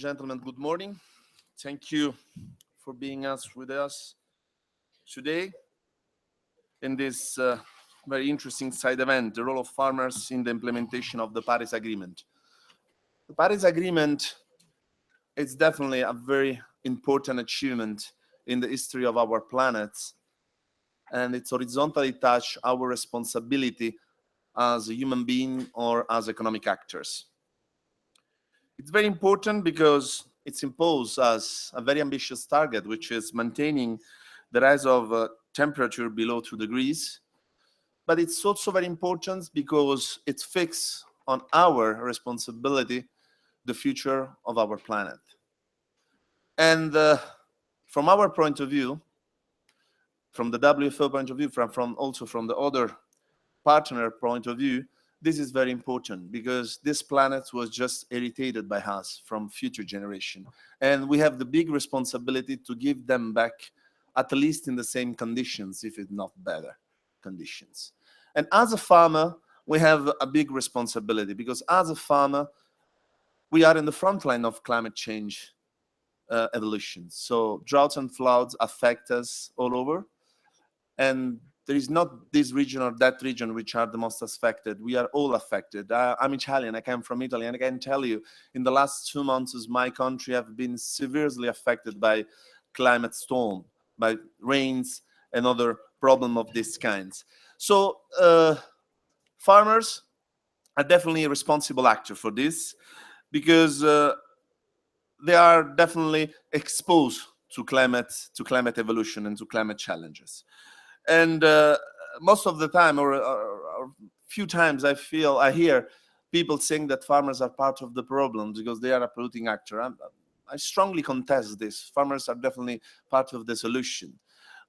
Gentlemen, good morning. Thank you for being with us today in this very interesting side event, the role of farmers in the implementation of the Paris Agreement. The Paris Agreement is definitely a very important achievement in the history of our planet, and it's horizontally touch our responsibility as a human being or as economic actors. It's very important because it's imposed as a very ambitious target, which is maintaining the rise of temperature below 2 degrees. But it's also very important because it's fixed on our responsibility, the future of our planet. And from our point of view, from the WFO point of view, also from the other partner point of view, this is very important because this planet was just inherited by us from future generation. And we have the big responsibility to give them back at least in the same conditions, if it's not better conditions. And as a farmer, we have a big responsibility because as a farmer, we are in the front line of climate change evolution. So droughts and floods affect us all over. And there is not this region or that region which are the most affected. We are all affected. I'm Italian, I come from Italy, and I can tell you, in the last 2 months, my country have been severely affected by climate storm, by rains and other problem of this kinds. So farmers are definitely a responsible actor for this because they are definitely exposed to climate evolution and to climate challenges. And most of the time, or a few times, I hear people saying that farmers are part of the problem because they are a polluting actor. I strongly contest this. Farmers are definitely part of the solution.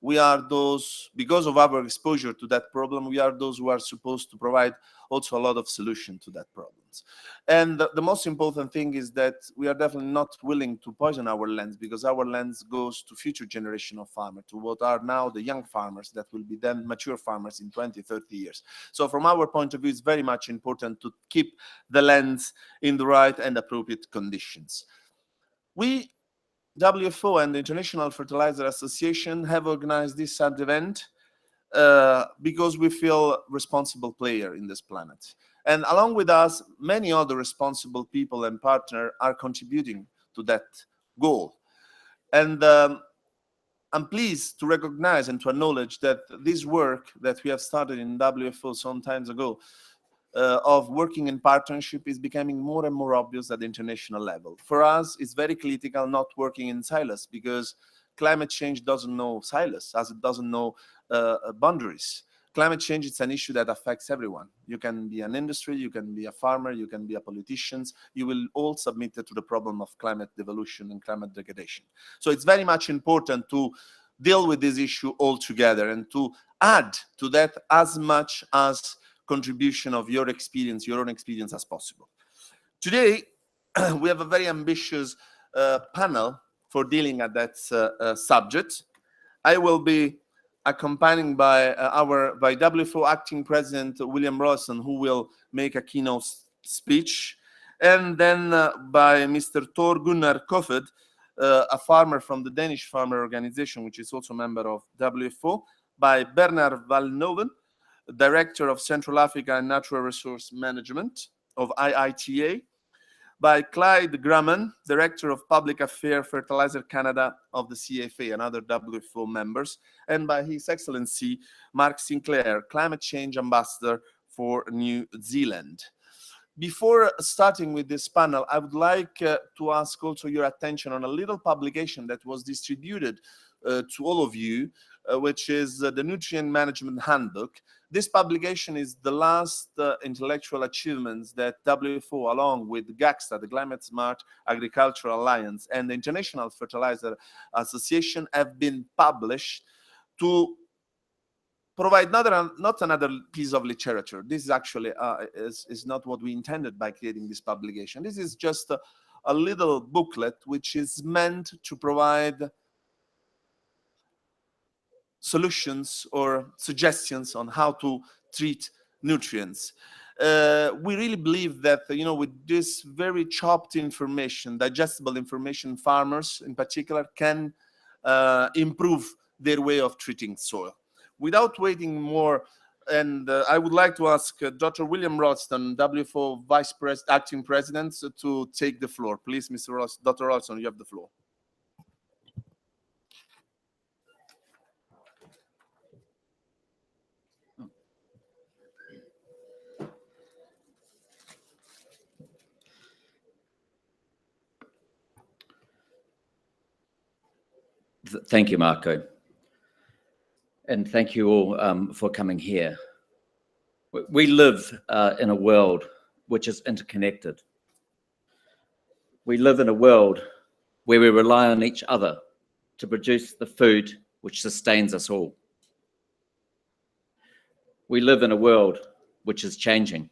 We are those, because of our exposure to that problem, we are those who are supposed to provide also a lot of solution to that problems. And the most important thing is that we are definitely not willing to poison our lands because our lands goes to future generation of farmers, to what are now the young farmers that will be then mature farmers in 20, 30 years. So from our point of view, it's very much important to keep the lands in the right and appropriate conditions. We, WFO and the International Fertilizer Association, have organized this sad event because we feel responsible player in this planet. And along with us, many other responsible people and partners are contributing to that goal. And I'm pleased to recognize and to acknowledge that this work that we have started in WFO some time ago of working in partnership is becoming more and more obvious at the international level. For us, it's very critical not working in silos because climate change doesn't know silos, as it doesn't know boundaries. Climate change is an issue that affects everyone. You can be an industry, you can be a farmer, you can be a politician. You will all submit to the problem of climate devolution and climate degradation. So it's very much important to deal with this issue all together and to add to that as much as contribution of your experience, your own experience as possible. Today, we have a very ambitious panel for dealing at that subject. I will be accompanied by by WFO Acting President William Rawson, who will make a keynote speech, and then by Mr. Thor Gunnar Kofod, a farmer from the Danish Farmer Organization, which is also a member of WFO, by Bernard Valnoven, Director of Central Africa and Natural Resource Management of IITA, by Clyde Grumman, Director of Public Affairs Fertilizer Canada of the CFA and other WFO members, and by His Excellency Mark Sinclair, Climate Change Ambassador for New Zealand. Before starting with this panel, I would like to ask also your attention on a little publication that was distributed to all of you, which is the Nutrient Management Handbook. This publication is the last intellectual achievements that WFO, along with GACSTA, the Climate Smart Agricultural Alliance, and the International Fertilizer Association have been published to provide not another piece of literature. This is actually is not what we intended by creating this publication. This is just a little booklet which is meant to provide solutions or suggestions on how to treat nutrients. we really believe that, with this very chopped information, digestible information, farmers in particular can improve their way of treating soil. Without waiting more, and I would like to ask Dr. William Ralston, WFO Acting President, to take the floor. Please, Dr. Ralston, you have the floor. Thank you, Marco. And thank you all for coming here. We live in a world which is interconnected. We live in a world where we rely on each other to produce the food which sustains us all. We live in a world which is changing.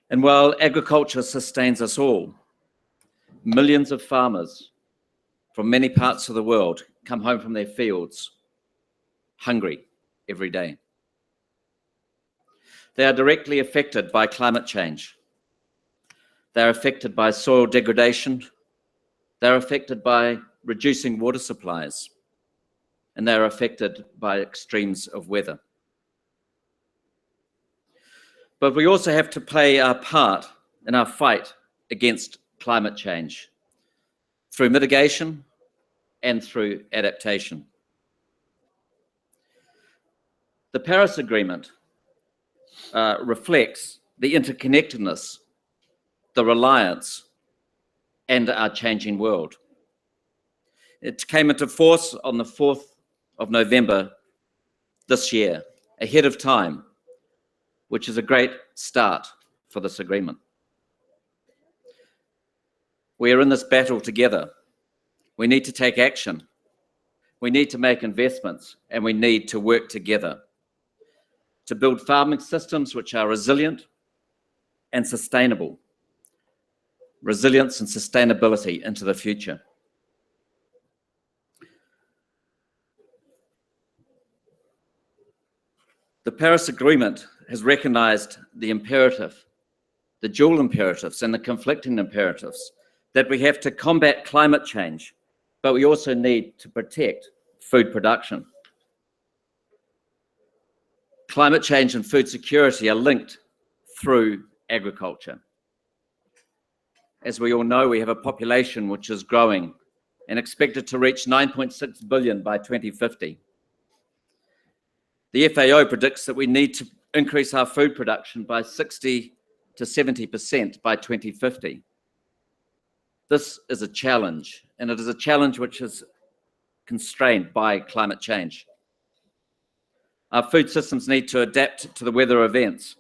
And while agriculture sustains us all, millions of farmers from many parts of the world come home from their fields hungry every day. They are directly affected by climate change. They are affected by soil degradation. They are affected by reducing water supplies. And they are affected by extremes of weather. But we also have to play our part in our fight against climate change through mitigation and through adaptation. The Paris Agreement reflects the interconnectedness, the reliance, and our changing world. It came into force on the 4th of November this year, ahead of time, which is a great start for this agreement. We are in this battle together. We need to take action. We need to make investments, and we need to work together to build farming systems which are resilient and sustainable. Resilience and sustainability into the future. The Paris Agreement has recognized the imperative, the dual imperatives and the conflicting imperatives that we have to combat climate change, but we also need to protect food production. Climate change and food security are linked through agriculture. As we all know, we have a population which is growing and expected to reach 9.6 billion by 2050. The FAO predicts that we need to increase our food production by 60 to 70% by 2050. This is a challenge, and it is a challenge which is constrained by climate change. Our food systems need to adapt to the weather events.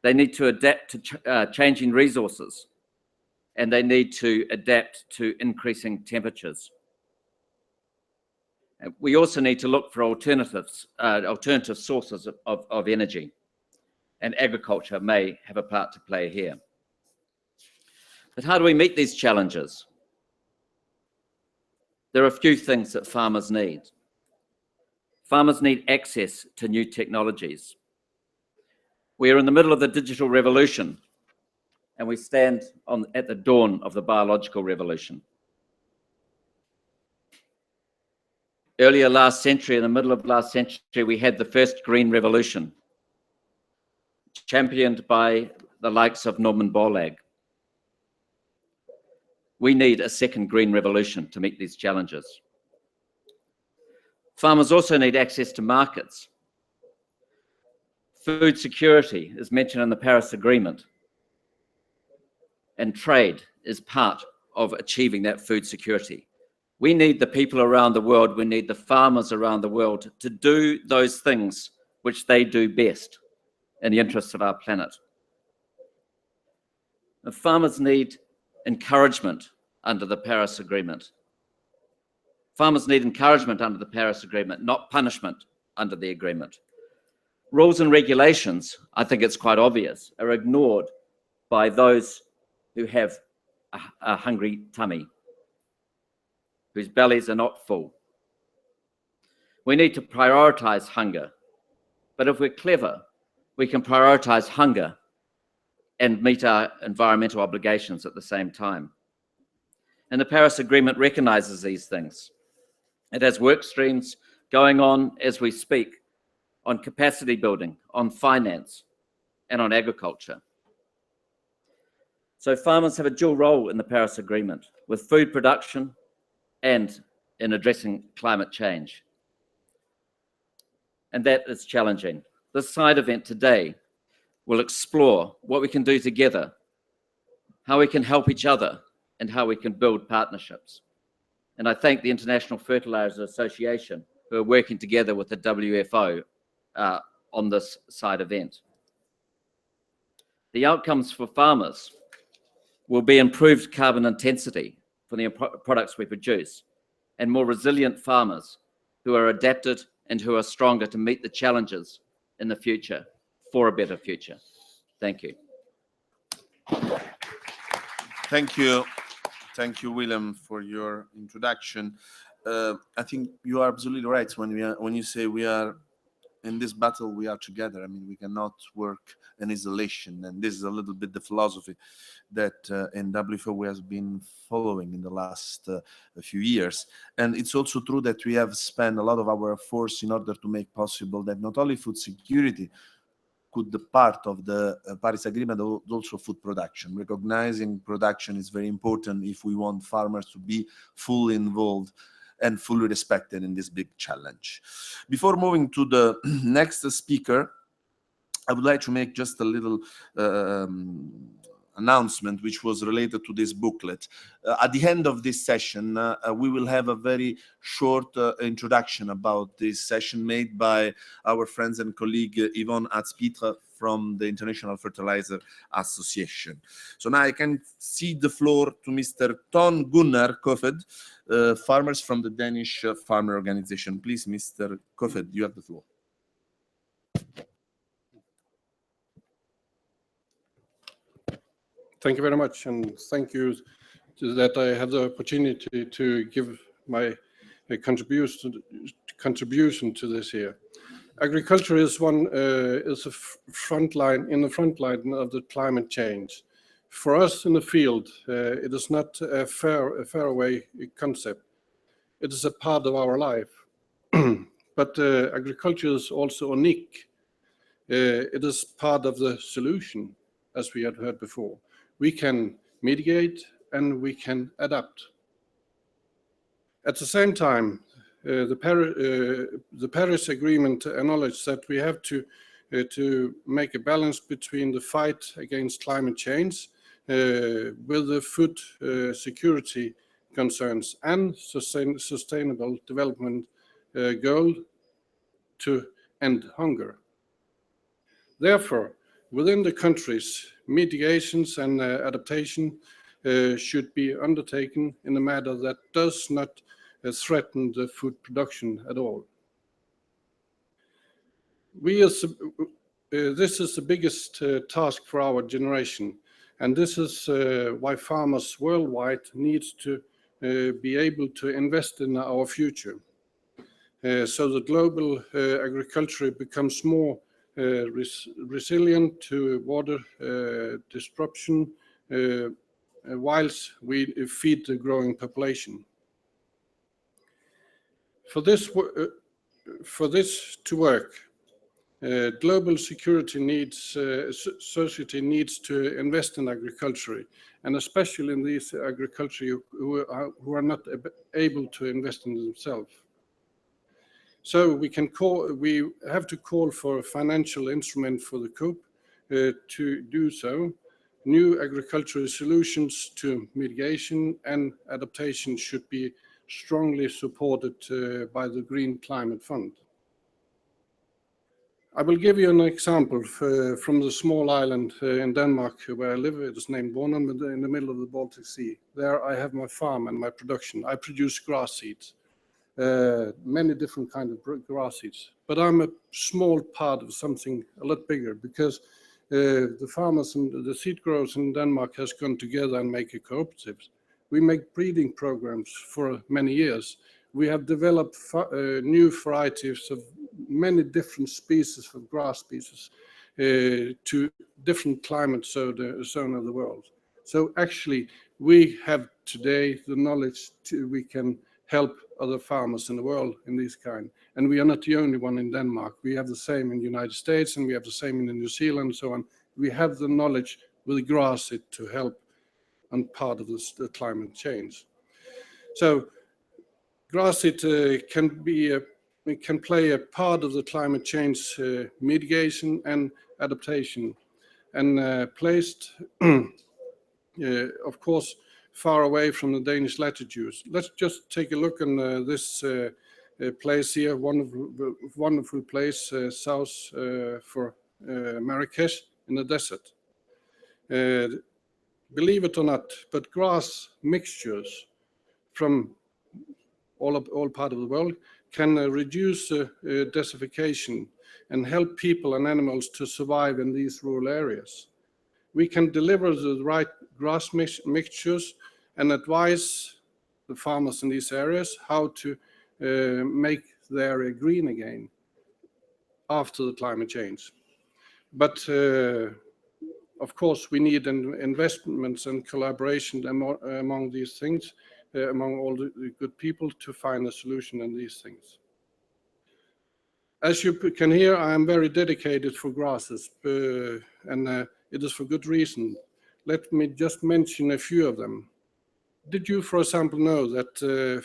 They need to adapt to changing resources, and they need to adapt to increasing temperatures. We also need to look for alternative sources of energy, and agriculture may have a part to play here. But how do we meet these challenges? There are a few things that farmers need. Farmers need access to new technologies. We are in the middle of the digital revolution, and we stand at the dawn of the biological revolution. Earlier last century, in the middle of last century, we had the first green revolution, championed by the likes of Norman Borlaug. We need a second green revolution to meet these challenges. Farmers also need access to markets. Food security is mentioned in the Paris Agreement, and trade is part of achieving that food security. We need the people around the world, we need the farmers around the world to do those things which they do best in the interests of our planet. And farmers need encouragement under the Paris Agreement. Farmers need encouragement under the Paris Agreement, not punishment under the agreement. Rules and regulations, I think it's quite obvious, are ignored by those who have a hungry tummy, whose bellies are not full. We need to prioritize hunger, but if we're clever, we can prioritize hunger and meet our environmental obligations at the same time. And the Paris Agreement recognizes these things. It has work streams going on as we speak on capacity building, on finance, and on agriculture. So farmers have a dual role in the Paris Agreement, with food production and in addressing climate change. And that is challenging. This side event today will explore what we can do together, how we can help each other, and how we can build partnerships. And I thank the International Fertilizer Association who are working together with the WFO on this side event. The outcomes for farmers will be improved carbon intensity for the products we produce, and more resilient farmers who are adapted and who are stronger to meet the challenges in the future for a better future. Thank you. Thank you. Thank you, William, for your introduction. I think you are absolutely right when you say we are in this battle, we are together. I mean, we cannot work in isolation, and this is a little bit the philosophy that in WFO we have been following in the last few years. And it's also true that we have spent a lot of our force in order to make possible that not only food security could be part of the Paris Agreement, but also food production. Recognizing production is very important if we want farmers to be fully involved and fully respected in this big challenge. Before moving to the next speaker, I would like to make just a little announcement which was related to this booklet. At the end of this session, we will have a very short introduction about this session made by our friends and colleague Yvonne Atspitre from the International Fertilizer Association. So now I can cede the floor to Mr. Ton Gunnar Kofed, farmers from the Danish Farmer Organization. Please, Mr. Kofed, you have the floor. Thank you very much, and thank you that I have the opportunity to give my contribution to this here. Agriculture is a front line of the climate change. For us in the field, it is not a faraway concept. It is a part of our life. But agriculture is also unique. It is part of the solution, as we had heard before. We can mitigate and we can adapt. At the same time, the Paris Agreement acknowledges that we have to make a balance between the fight against climate change with the food security concerns and sustainable development goal to end hunger. Therefore, within the countries, mitigations and adaptation should be undertaken in a manner that does not threaten the food production at all. This is the biggest task for our generation, and this is why farmers worldwide need to be able to invest in our future, so that global agriculture becomes more resilient to water disruption whilst we feed the growing population. For this to work, global security needs, society needs to invest in agriculture, and especially in these agriculture who are not able to invest in themselves. So we have to call for a financial instrument for the COP to do so. New agricultural solutions to mitigation and adaptation should be strongly supported by the Green Climate Fund. I will give you an example from the small island in Denmark where I live. It is named Bornholm, in the middle of the Baltic Sea. There I have my farm and my production. I produce grass seeds, many different kinds of grass seeds. But I'm a small part of something a lot bigger, because the farmers and the seed growers in Denmark has gone together and make a cooperative. We make breeding programs for many years. We have developed new varieties of many different species of grass species to different climate zone of the world. So actually, we have today the knowledge we can help other farmers in the world in this kind. And we are not the only one in Denmark. We have the same in the United States, and we have the same in New Zealand, and so on. We have the knowledge with grass to help on part of the climate change. So grass can play a part of the climate change mitigation and adaptation, and placed, of course, far away from the Danish latitudes. Let's just take a look on this place here, wonderful place south for Marrakesh in the desert. Believe it or not, but grass mixtures from all part of the world can reduce desertification and help people and animals to survive in these rural areas. We can deliver the right grass mixtures and advise the farmers in these areas how to make the area green again after the climate change. But of course, we need investments and collaboration among these things, among all the good people to find a solution in these things. As you can hear, I am very dedicated for grasses, and it is for good reason. Let me just mention a few of them. Did you, for example, know that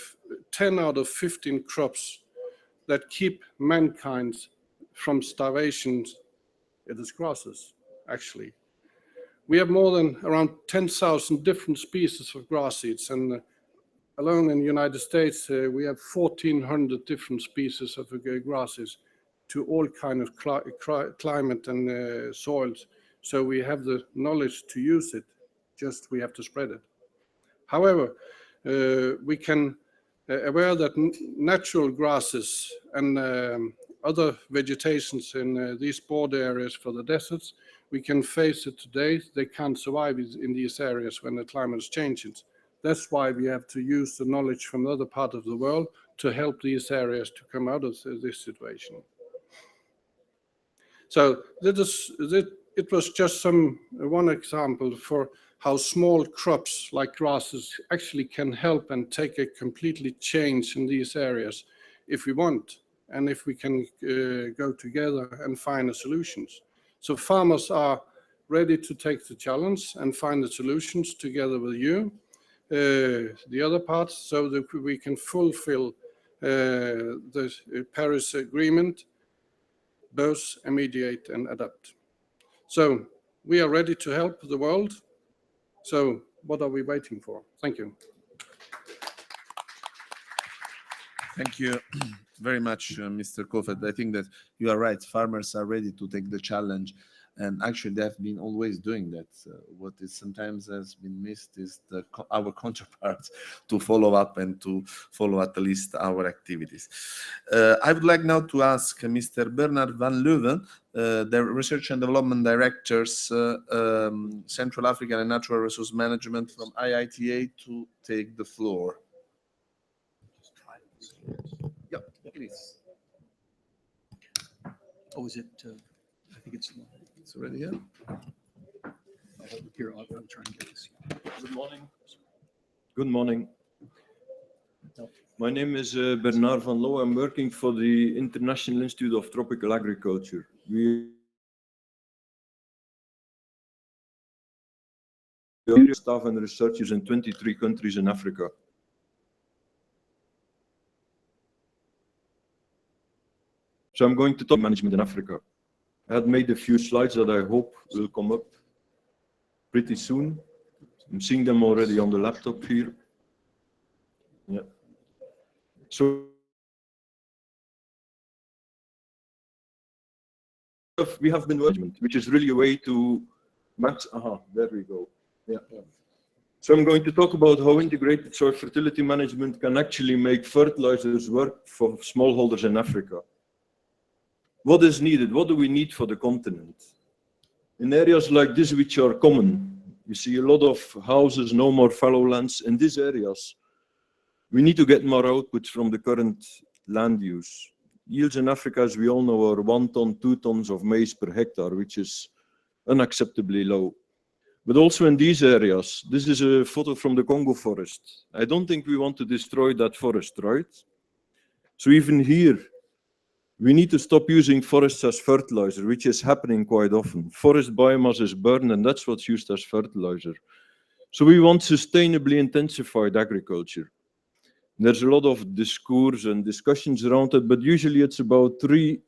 10 out of 15 crops that keep mankind from starvation, it is grasses, actually. We have more than around 10,000 different species of grass seeds, and alone in the United States, we have 1,400 different species of grasses to all kinds of climate and soils. So we have the knowledge to use it, just we have to spread it. However, we can aware that natural grasses and other vegetations in these border areas for the deserts, we can face it today. They can't survive in these areas when the climate is changing. That's why we have to use the knowledge from other parts of the world to help these areas to come out of this situation. So it was just one example for how small crops like grasses actually can help and take a completely change in these areas if we want, and if we can go together and find the solutions. So farmers are ready to take the challenge and find the solutions together with you, the other parts, so that we can fulfill the Paris Agreement, both immediate and adapt. So we are ready to help the world. So what are we waiting for? Thank you. Thank you very much, Mr. Kofod. I think that you are right. Farmers are ready to take the challenge, and actually they have been always doing that. What is sometimes has been missed is our counterparts to follow up and to follow at least our activities. I would like now to ask Mr. Bernard van Leuven, the Research and Development Directors, Central African and Natural Resource Management from IITA, to take the floor. Yeah, please. Oh, is it? I think it's already here. Here, I'll try and get this. Good morning. Good morning. My name is Bernard van Loo. I'm working for the International Institute of Tropical Agriculture. We are staff and researchers in 23 countries in Africa. So I'm going to talk management in Africa. I had made a few slides that I hope will come up pretty soon. I'm seeing them already on the laptop here. Yeah. So we have been management, which is really a way to match. There we go. Yeah. So I'm going to talk about how integrated soil fertility management can actually make fertilizers work for smallholders in Africa. What is needed? What do we need for the continent? In areas like this, which are common, you see a lot of houses, no more fallow lands. In these areas, we need to get more output from the current land use. yields in Africa, as we all know, are 1 ton, 2 tons of maize per hectare, which is unacceptably low. But also in these areas, this is a photo from the Congo forest. I don't think we want to destroy that forest, right? So even here, we need to stop using forests as fertilizer, which is happening quite often. Forest biomass is burned, and that's what's used as fertilizer. So we want sustainably intensified agriculture. There's a lot of discourse and discussions around it, but usually it's about 3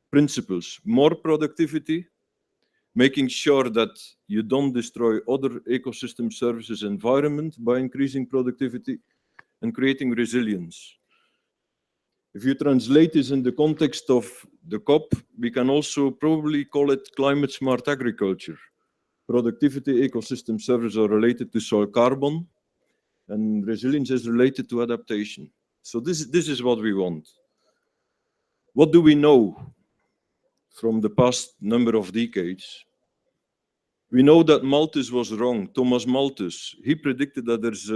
principles: more productivity, making sure that you don't destroy other ecosystem services environment by increasing productivity, and creating resilience. If you translate this in the context of the COP, we can also probably call it climate smart agriculture. Productivity, ecosystem services are related to soil carbon, and resilience is related to adaptation. So this is what we want. What do we know from the past number of decades? We know that Malthus was wrong. Thomas Malthus, he predicted that there's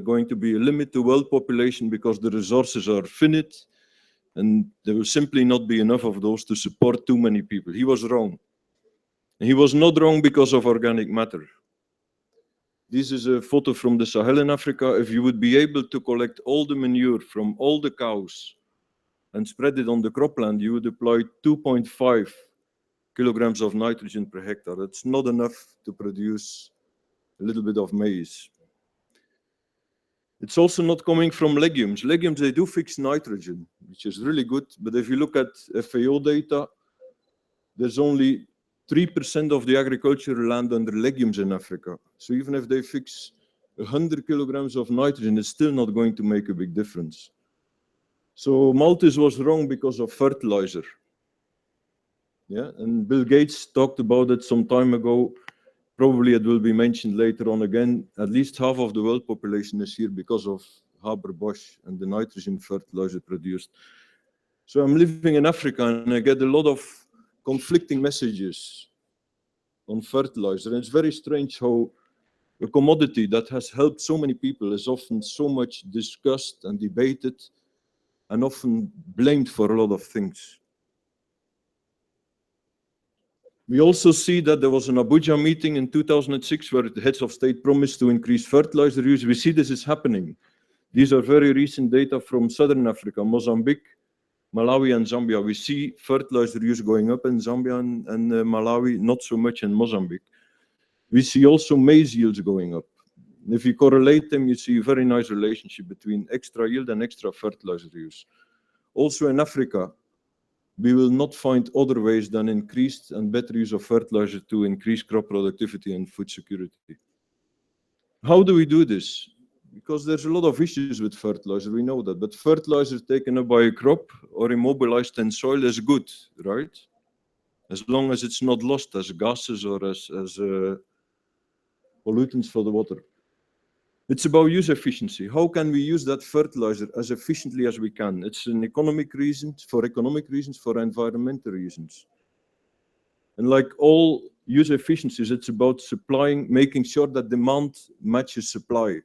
going to be a limit to world population because the resources are finite, and there will simply not be enough of those to support too many people. He was wrong. And he was not wrong because of organic matter. This is a photo from the Sahel in Africa. If you would be able to collect all the manure from all the cows and spread it on the cropland, you would apply 2.5 kilograms of nitrogen per hectare. That's not enough to produce a little bit of maize. It's also not coming from legumes. Legumes, they do fix nitrogen, which is really good. But if you look at FAO data, there's only 3% of the agricultural land under legumes in Africa. So even if they fix 100 kilograms of nitrogen, it's still not going to make a big difference. So Malthus was wrong because of fertilizer. Yeah, and Bill Gates talked about it some time ago. Probably it will be mentioned later on again. At least half of the world population is here because of Haber-Bosch and the nitrogen fertilizer produced. So I'm living in Africa and I get a lot of conflicting messages on fertilizer. And it's very strange how a commodity that has helped so many people is often so much discussed and debated and often blamed for a lot of things. We also see that there was an Abuja meeting in 2006 where the heads of state promised to increase fertilizer use. We see this is happening. These are very recent data from Southern Africa, Mozambique, Malawi, and Zambia. We see fertilizer use going up in Zambia and Malawi, not so much in Mozambique. We see also maize yields going up. If you correlate them, you see a very nice relationship between extra yield and extra fertilizer use. Also in Africa, we will not find other ways than increased and better use of fertilizer to increase crop productivity and food security. How do we do this? Because there's a lot of issues with fertilizer, we know that, but fertilizer taken up by a crop or immobilized in soil is good, right? As long as it's not lost as gases or as pollutants for the water. It's about use efficiency. How can we use that fertilizer as efficiently as we can? It's an economic reasons, for environmental reasons. And like all use efficiencies, it's about supplying, making sure that demand matches supply.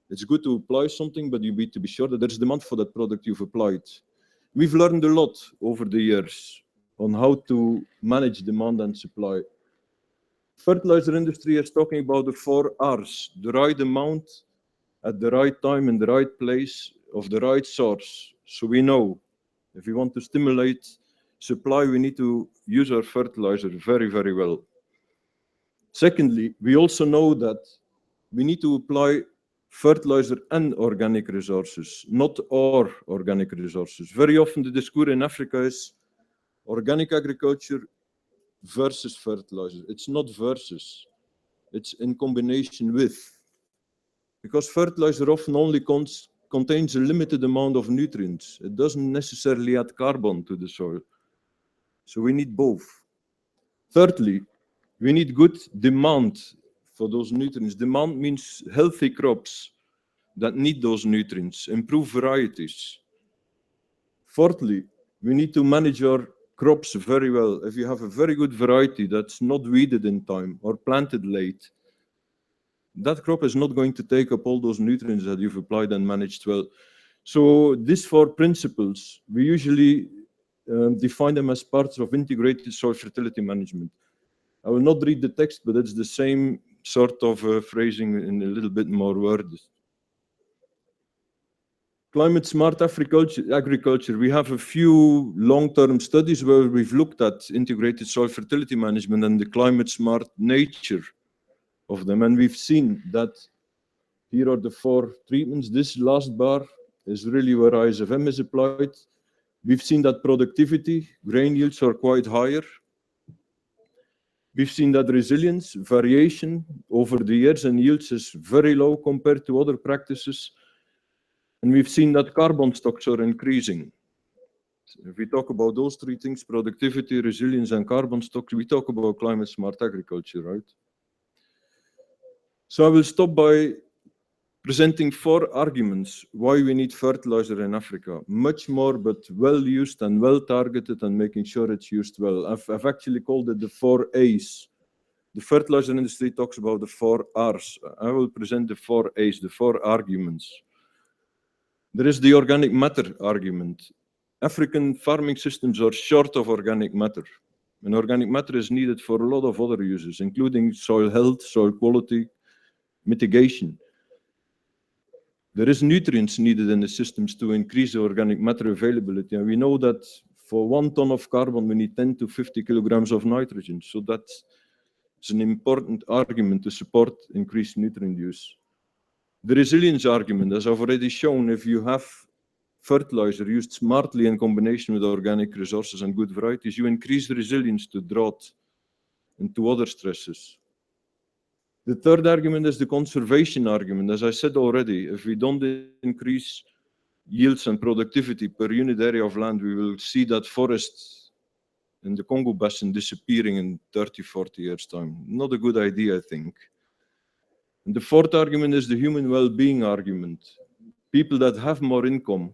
It's good to apply something, but you need to be sure that there's demand for that product you've applied. We've learned a lot over the years on how to manage demand and supply. Fertilizer industry is talking about the 4 R's, the right amount at the right time in the right place of the right source. So we know if we want to stimulate supply, we need to use our fertilizer very, very well. Secondly, we also know that we need to apply fertilizer and organic resources, not or organic resources. Very often the discourse in Africa is organic agriculture versus fertilizer. It's not versus, it's in combination with. Because fertilizer often only contains a limited amount of nutrients. It doesn't necessarily add carbon to the soil. So we need both. Thirdly, we need good demand for those nutrients. Demand means healthy crops that need those nutrients, improve varieties. Fourthly, we need to manage our crops very well. If you have a very good variety that's not weeded in time or planted late, that crop is not going to take up all those nutrients that you've applied and managed well. So these 4 principles, we usually define them as parts of integrated soil fertility management. I will not read the text, but it's the same sort of phrasing in a little bit more words. Climate smart agriculture, we have a few long-term studies where we've looked at integrated soil fertility management and the climate smart nature of them. And we've seen that here are the 4 treatments. This last bar is really where ISFM is applied. We've seen that productivity, grain yields are quite higher. We've seen that resilience, variation over the years and yields is very low compared to other practices. And we've seen that carbon stocks are increasing. If we talk about those 3 things, productivity, resilience, and carbon stocks, we talk about climate smart agriculture, right? So I will stop by presenting 4 arguments why we need fertilizer in Africa. Much more, but well used and well targeted and making sure it's used well. I've actually called it the 4 A's. The fertilizer industry talks about the 4 R's. I will present the 4 A's, the 4 arguments. There is the organic matter argument. African farming systems are short of organic matter. And organic matter is needed for a lot of other uses, including soil health, soil quality, mitigation. There is nutrients needed in the systems to increase the organic matter availability. And we know that for 1 ton of carbon, we need 10 to 50 kilograms of nitrogen. So that's an important argument to support increased nutrient use. The resilience argument, as I've already shown, if you have fertilizer used smartly in combination with organic resources and good varieties, you increase the resilience to drought and to other stresses. The third argument is the conservation argument. As I said already, if we don't increase yields and productivity per unit area of land, we will see that forests in the Congo Basin disappearing in 30, 40 years' time. Not a good idea, I think. And the fourth argument is the human well-being argument. People that have more income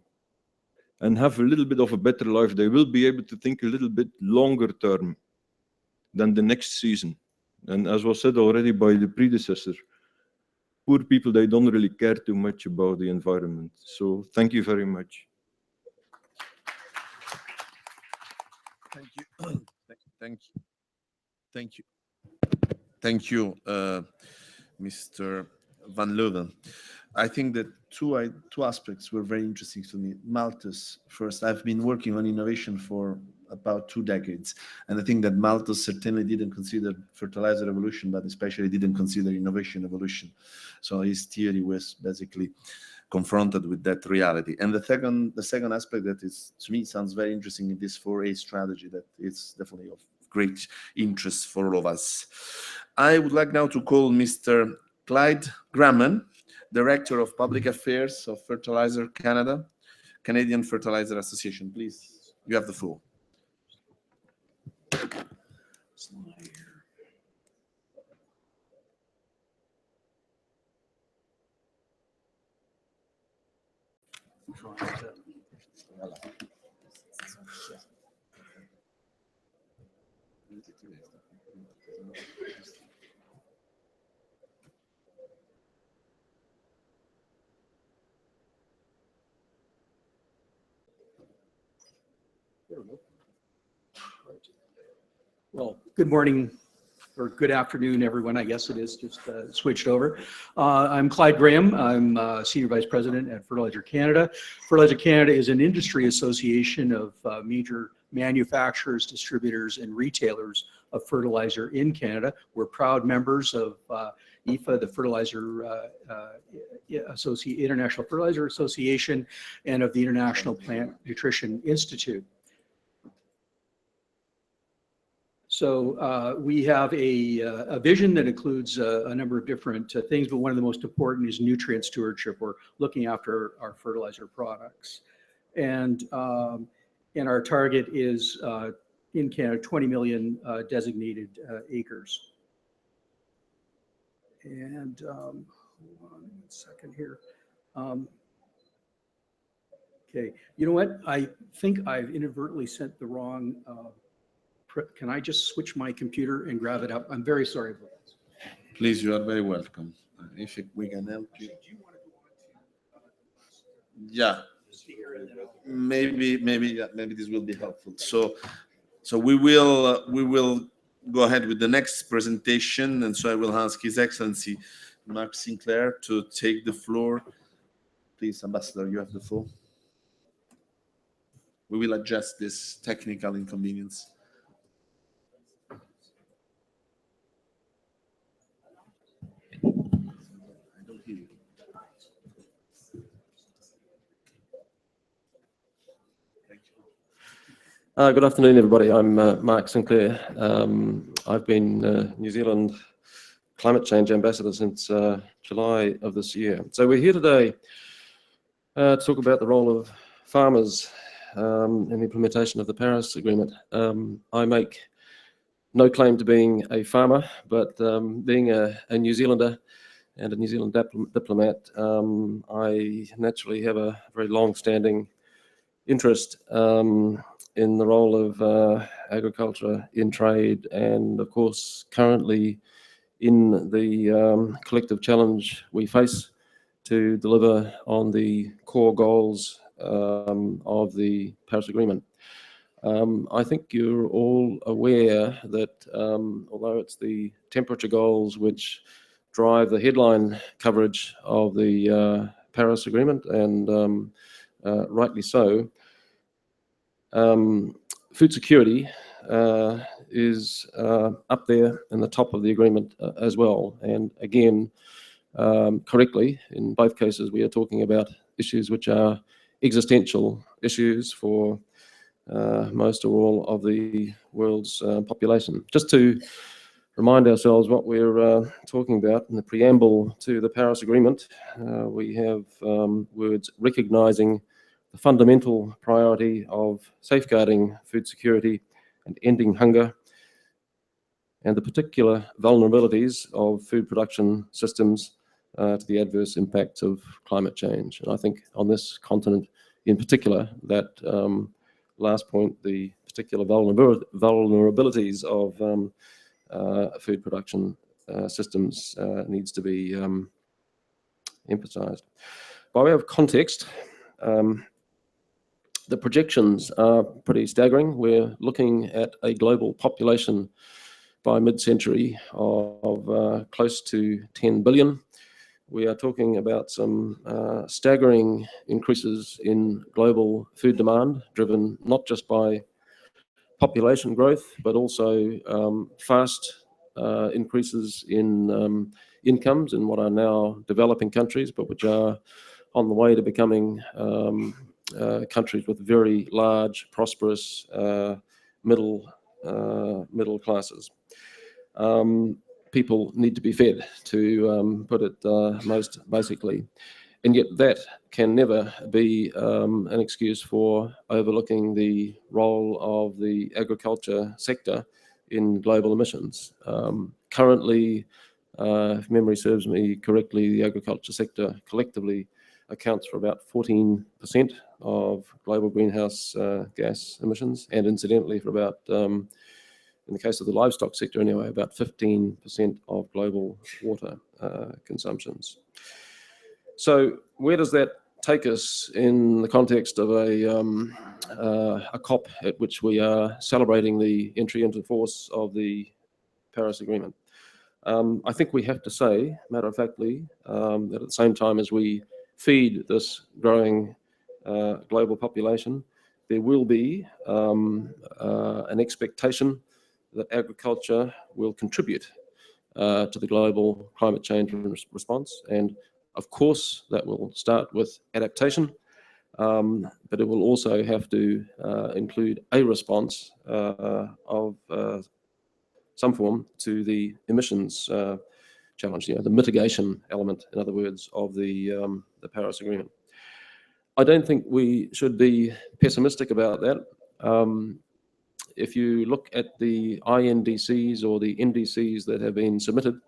and have a little bit of a better life, they will be able to think a little bit longer term than the next season. And as was said already by the predecessor, poor people, they don't really care too much about the environment. So thank you very much. Thank you. Thank you. Thank you. Thank you, Mr. Van Leuven. I think that two aspects were very interesting to me. Malthus, first, I've been working on innovation for about 2 decades, and I think that Malthus certainly didn't consider fertilizer evolution, but especially didn't consider innovation evolution. So his theory was basically confronted with that reality. And the second aspect that is, to me, sounds very interesting in this 4A strategy that is definitely of great interest for all of us. I would like now to call Mr. Clyde Graham, Director of Public Affairs of Fertilizer Canada, Canadian Fertilizer Association. Please, you have the floor. Well, good morning or good afternoon, everyone. I guess it is just switched over. I'm Clyde Graham. I'm Senior Vice President at Fertilizer Canada. Fertilizer Canada is an industry association of major manufacturers, distributors, and retailers of fertilizer in Canada. We're proud members of IFA, the Fertilizer International Fertilizer Association, and of the International Plant Nutrition Institute. So we have a vision that includes a number of different things, but one of the most important is nutrient stewardship, or looking after our fertilizer products. And our target is in Canada, 20 million designated acres. And hold on a second here. Okay, you know what? I think I've inadvertently sent the wrong. Can I just switch my computer and grab it up? I'm very sorry about this. Please, you are very welcome. If we can help you. Yeah, maybe this will be helpful. So we will go ahead with the next presentation, and so I will ask His Excellency Mark Sinclair to take the floor. Please, Ambassador, you have the floor. We will adjust this technical inconvenience. I don't hear you. Good afternoon, everybody. I'm Mark Sinclair. I've been New Zealand Climate Change Ambassador since July of this year. So we're here today to talk about the role of farmers in the implementation of the Paris Agreement. I make no claim to being a farmer, but being a New Zealander and a New Zealand diplomat, I naturally have a very long-standing interest in the role of agriculture in trade, and of course currently in the collective challenge we face to deliver on the core goals of the Paris Agreement. I think you're all aware that although it's the temperature goals which drive the headline coverage of the Paris Agreement, and rightly so, food security is up there in the top of the agreement as well. And again, correctly, in both cases, we are talking about issues which are existential issues for most or all of the world's population. Just to remind ourselves what we're talking about in the preamble to the Paris Agreement, we have words recognizing the fundamental priority of safeguarding food security and ending hunger, and the particular vulnerabilities of food production systems to the adverse impacts of climate change. And I think on this continent in particular, that last point, the particular vulnerabilities of food production systems needs to be emphasized. By way of context, the projections are pretty staggering. We're looking at a global population by mid-century of close to 10 billion. We are talking about some staggering increases in global food demand, driven not just by population growth, but also fast increases in incomes in what are now developing countries, but which are on the way to becoming countries with very large, prosperous middle classes. People need to be fed, to put it most basically, and yet that can never be an excuse for overlooking the role of the agriculture sector in global emissions. Currently, if memory serves me correctly, the agriculture sector collectively accounts for about 14% of global greenhouse gas emissions, and incidentally for about, in the case of the livestock sector anyway, about 15% of global water consumptions. So where does that take us in the context of a COP at which we are celebrating the entry into force of the Paris Agreement? I think we have to say, matter-of-factly, that at the same time as we feed this growing global population, there will be an expectation that agriculture will contribute to the global climate change response. And of course, that will start with adaptation, but it will also have to include a response of some form to the emissions challenge, the mitigation element, in other words, of the Paris Agreement. I don't think we should be pessimistic about that. If you look at the INDCs or the NDCs that have been submitted,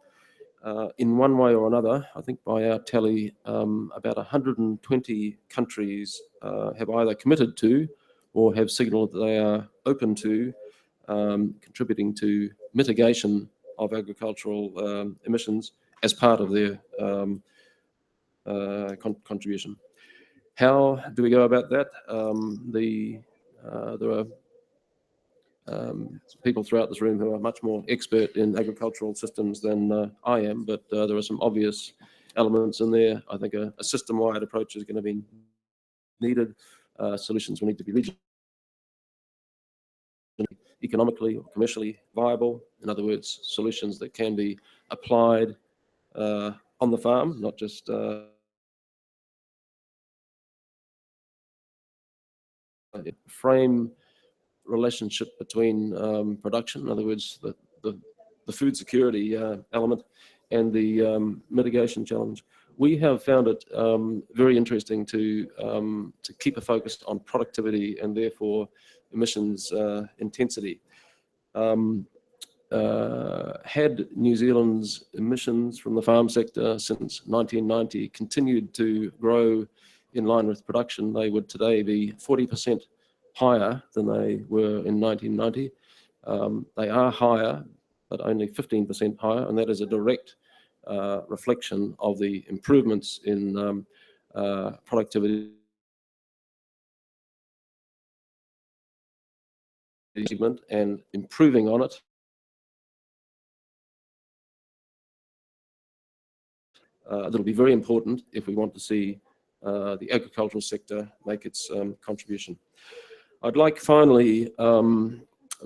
in one way or another, I think by our tally, about 120 countries have either committed to or have signaled that they are open to contributing to mitigation of agricultural emissions as part of their contribution. How do we go about that? There are people throughout this room who are much more expert in agricultural systems than I am, but there are some obvious elements in there. I think a system-wide approach is going to be needed. Solutions will need to be regional, economically or commercially viable. In other words, solutions that can be applied on the farm, not just frame relationship between production, in other words, the food security element, and the mitigation challenge. We have found it very interesting to keep a focus on productivity and therefore emissions intensity. Had New Zealand's emissions from the farm sector since 1990 continued to grow in line with production, they would today be 40% higher than they were in 1990. They are higher, but only 15% higher, and that is a direct reflection of the improvements in productivity and improving on it. That'll be very important if we want to see the agricultural sector make its contribution. I'd like finally,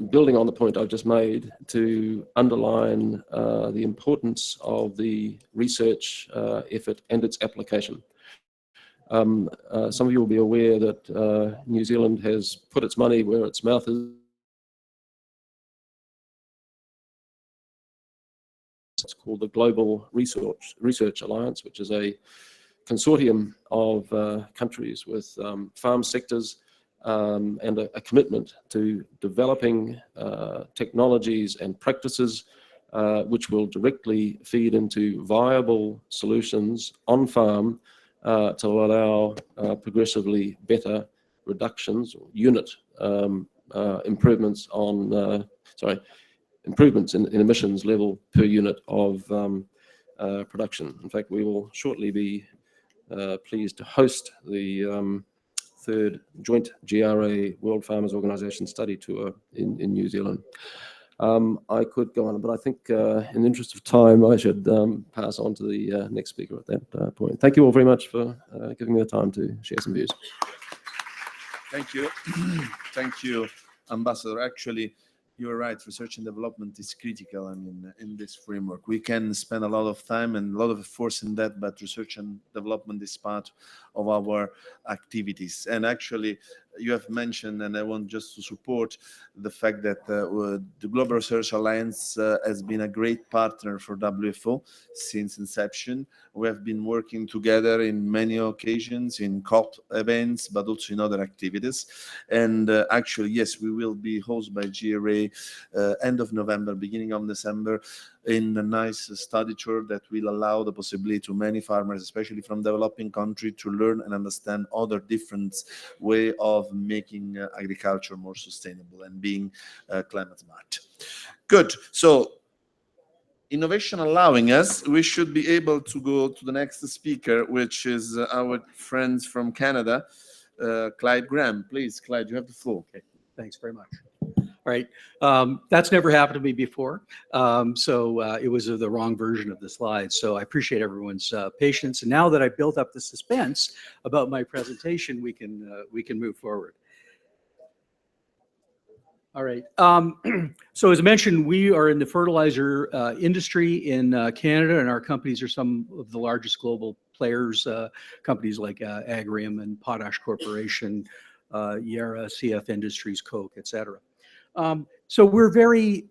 building on the point I've just made, to underline the importance of the research effort and its application. Some of you will be aware that New Zealand has put its money where its mouth is. It's called the Global Research Alliance, which is a consortium of countries with farm sectors and a commitment to developing technologies and practices which will directly feed into viable solutions on farm to allow progressively better reductions or unit improvements on, improvements in emissions level per unit of production. In fact, we will shortly be pleased to host the third joint GRA World Farmers Organization study tour in New Zealand. I could go on, but I think in the interest of time, I should pass on to the next speaker at that point. Thank you all very much for giving me the time to share some views. Thank you. Thank you, Ambassador. Actually, you're right, research and development is critical. I mean, in this framework, we can spend a lot of time and a lot of force in that, but research and development is part of our activities. And actually, you have mentioned, and I want just to support the fact that the Global Research Alliance has been a great partner for WFO since inception. We have been working together in many occasions, in COP events, but also in other activities. And actually, yes, we will be hosted by GRA end of November, beginning of December, in a nice study tour that will allow the possibility to many farmers, especially from developing countries, to learn and understand other different way of making agriculture more sustainable and being climate smart. Good. So innovation allowing us, we should be able to go to the next speaker, which is our friends from Canada, Clyde Graham. Please, Clyde, you have the floor. Okay. Thanks very much. All right. That's never happened to me before. So it was the wrong version of the slide. So I appreciate everyone's patience. And now that I've built up the suspense about my presentation, we can move forward. All right. So as mentioned, we are in the fertilizer industry in Canada, and our companies are some of the largest global players, companies like Agrium and Potash Corporation, Yara, CF Industries, Coke, etc. So we're very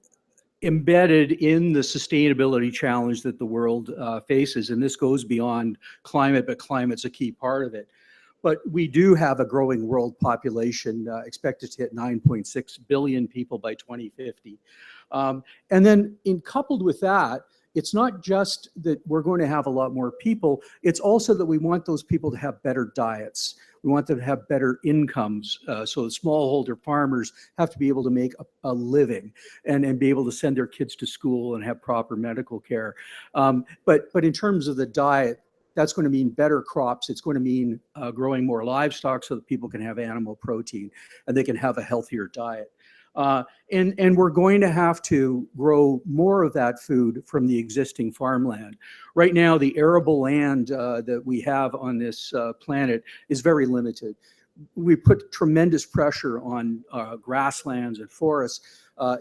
embedded in the sustainability challenge that the world faces, and this goes beyond climate, but climate's a key part of it. But we do have a growing world population expected to hit 9.6 billion people by 2050. And then coupled with that, it's not just that we're going to have a lot more people, it's also that we want those people to have better diets. We want them to have better incomes. So the smallholder farmers have to be able to make a living and be able to send their kids to school and have proper medical care. But in terms of the diet, that's going to mean better crops. It's going to mean growing more livestock so that people can have animal protein and they can have a healthier diet. And we're going to have to grow more of that food from the existing farmland. Right now, the arable land that we have on this planet is very limited. We put tremendous pressure on grasslands and forests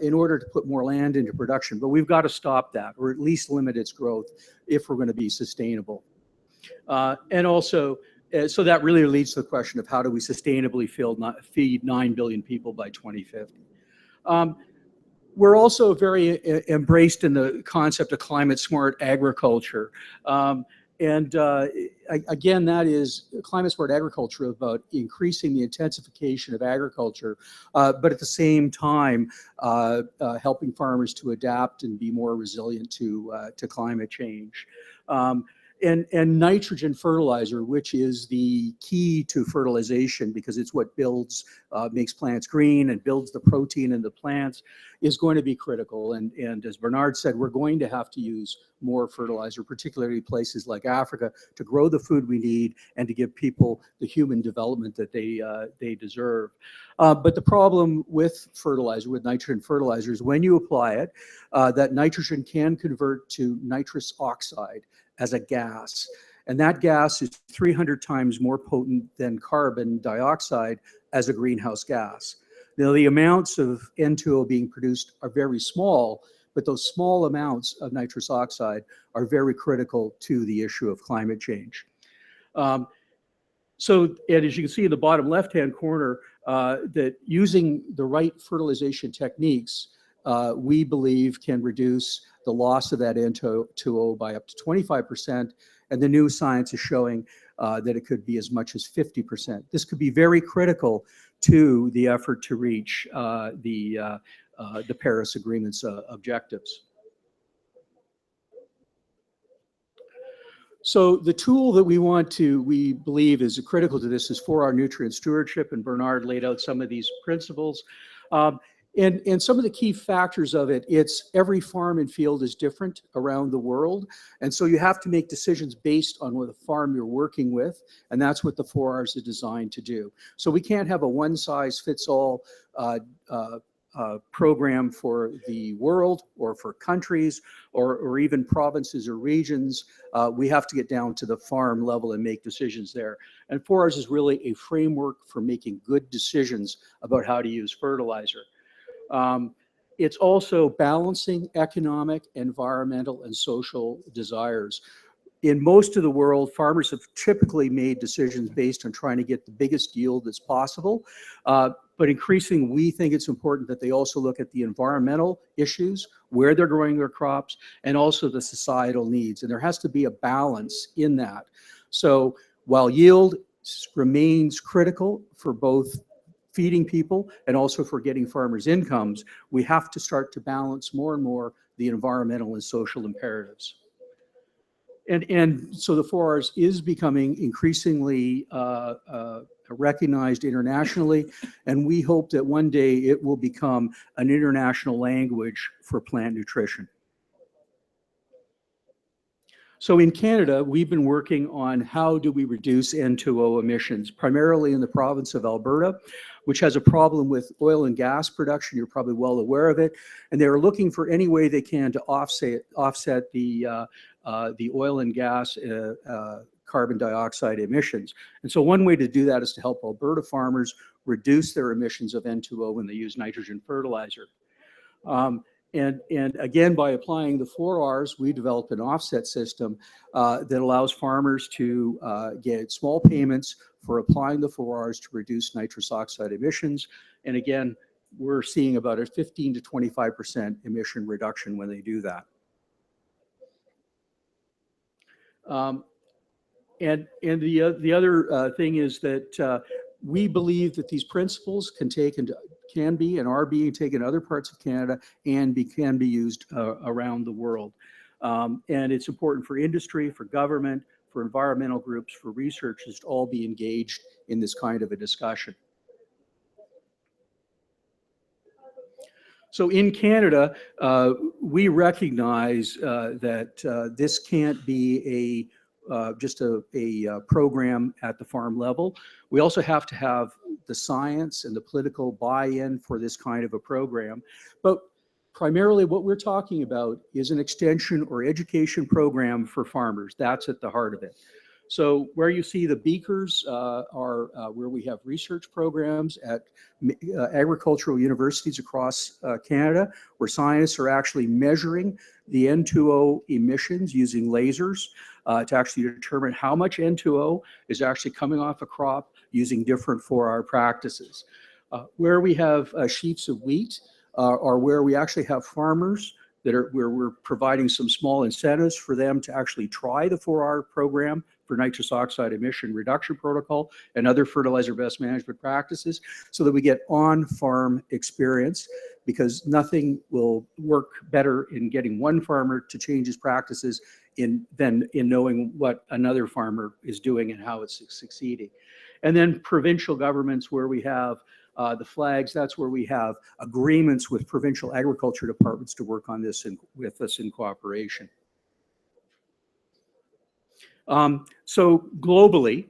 in order to put more land into production, but we've got to stop that, or at least limit its growth if we're going to be sustainable. And also, so that really leads to the question of how do we sustainably feed 9 billion people by 2050. We're also very embraced in the concept of climate smart agriculture. Again, that is climate smart agriculture about increasing the intensification of agriculture, but at the same time, helping farmers to adapt and be more resilient to climate change. And nitrogen fertilizer, which is the key to fertilization because it's what builds, makes plants green and builds the protein in the plants, is going to be critical. And as Bernard said, we're going to have to use more fertilizer, particularly places like Africa, to grow the food we need and to give people the human development that they deserve. But the problem with fertilizer, with nitrogen fertilizer, is when you apply it, that nitrogen can convert to nitrous oxide as a gas. And that gas is 300 times more potent than carbon dioxide as a greenhouse gas. Now, the amounts of N2O being produced are very small, but those small amounts of nitrous oxide are very critical to the issue of climate change. And as you can see in the bottom left-hand corner, that using the right fertilization techniques, we believe can reduce the loss of that N2O by up to 25%, and the new science is showing that it could be as much as 50%. This could be very critical to the effort to reach the Paris Agreement's objectives. So the tool that we believe is critical to this is 4R nutrient stewardship, and Bernard laid out some of these principles. And some of the key factors of it, it's every farm and field is different around the world. And so you have to make decisions based on what the farm you're working with. And that's what the 4Rs is designed to do. So we can't have a one size fits all program for the world or for countries or even provinces or regions. We have to get down to the farm level and make decisions there. And 4Rs is really a framework for making good decisions about how to use fertilizer. It's also balancing economic, environmental, and social desires. In most of the world, farmers have typically made decisions based on trying to get the biggest yield that's possible. But increasingly, we think it's important that they also look at the environmental issues, where they're growing their crops, and also the societal needs. And there has to be a balance in that. So while yield remains critical for both feeding people and also for getting farmers' incomes, we have to start to balance more and more the environmental and social imperatives. And so the 4Rs is becoming increasingly recognized internationally, and we hope that one day it will become an international language for plant nutrition. So in Canada, we've been working on how do we reduce N2O emissions, primarily in the province of Alberta, which has a problem with oil and gas production. You're probably well aware of it. And they're looking for any way they can to offset the oil and gas carbon dioxide emissions. And so one way to do that is to help Alberta farmers reduce their emissions of N2O when they use nitrogen fertilizer. And again, by applying the 4Rs, we developed an offset system that allows farmers to get small payments for applying the 4Rs to reduce nitrous oxide emissions. And again, we're seeing about a 15 to 25% emission reduction when they do that. And the other thing is that we believe that these principles can be and are being taken in other parts of Canada and can be used around the world. And it's important for industry, for government, for environmental groups, for researchers to all be engaged in this kind of a discussion. So in Canada, we recognize that this can't be a just a program at the farm level. We also have to have the science and the political buy-in for this kind of a program. But primarily what we're talking about is an extension or education program for farmers. That's at the heart of it. So where you see the beakers are where we have research programs at agricultural universities across Canada, where scientists are actually measuring the N2O emissions using lasers to actually determine how much N2O is actually coming off a crop using different 4R practices. Where we have sheets of wheat are where we actually have farmers that are where we're providing some small incentives for them to actually try the 4R program for nitrous oxide emission reduction protocol and other fertilizer best management practices, so that we get on-farm experience, because nothing will work better in getting one farmer to change his practices than in knowing what another farmer is doing and how it's succeeding. And then provincial governments, where we have the flags, that's where we have agreements with provincial agriculture departments to work on this with us in cooperation. So globally,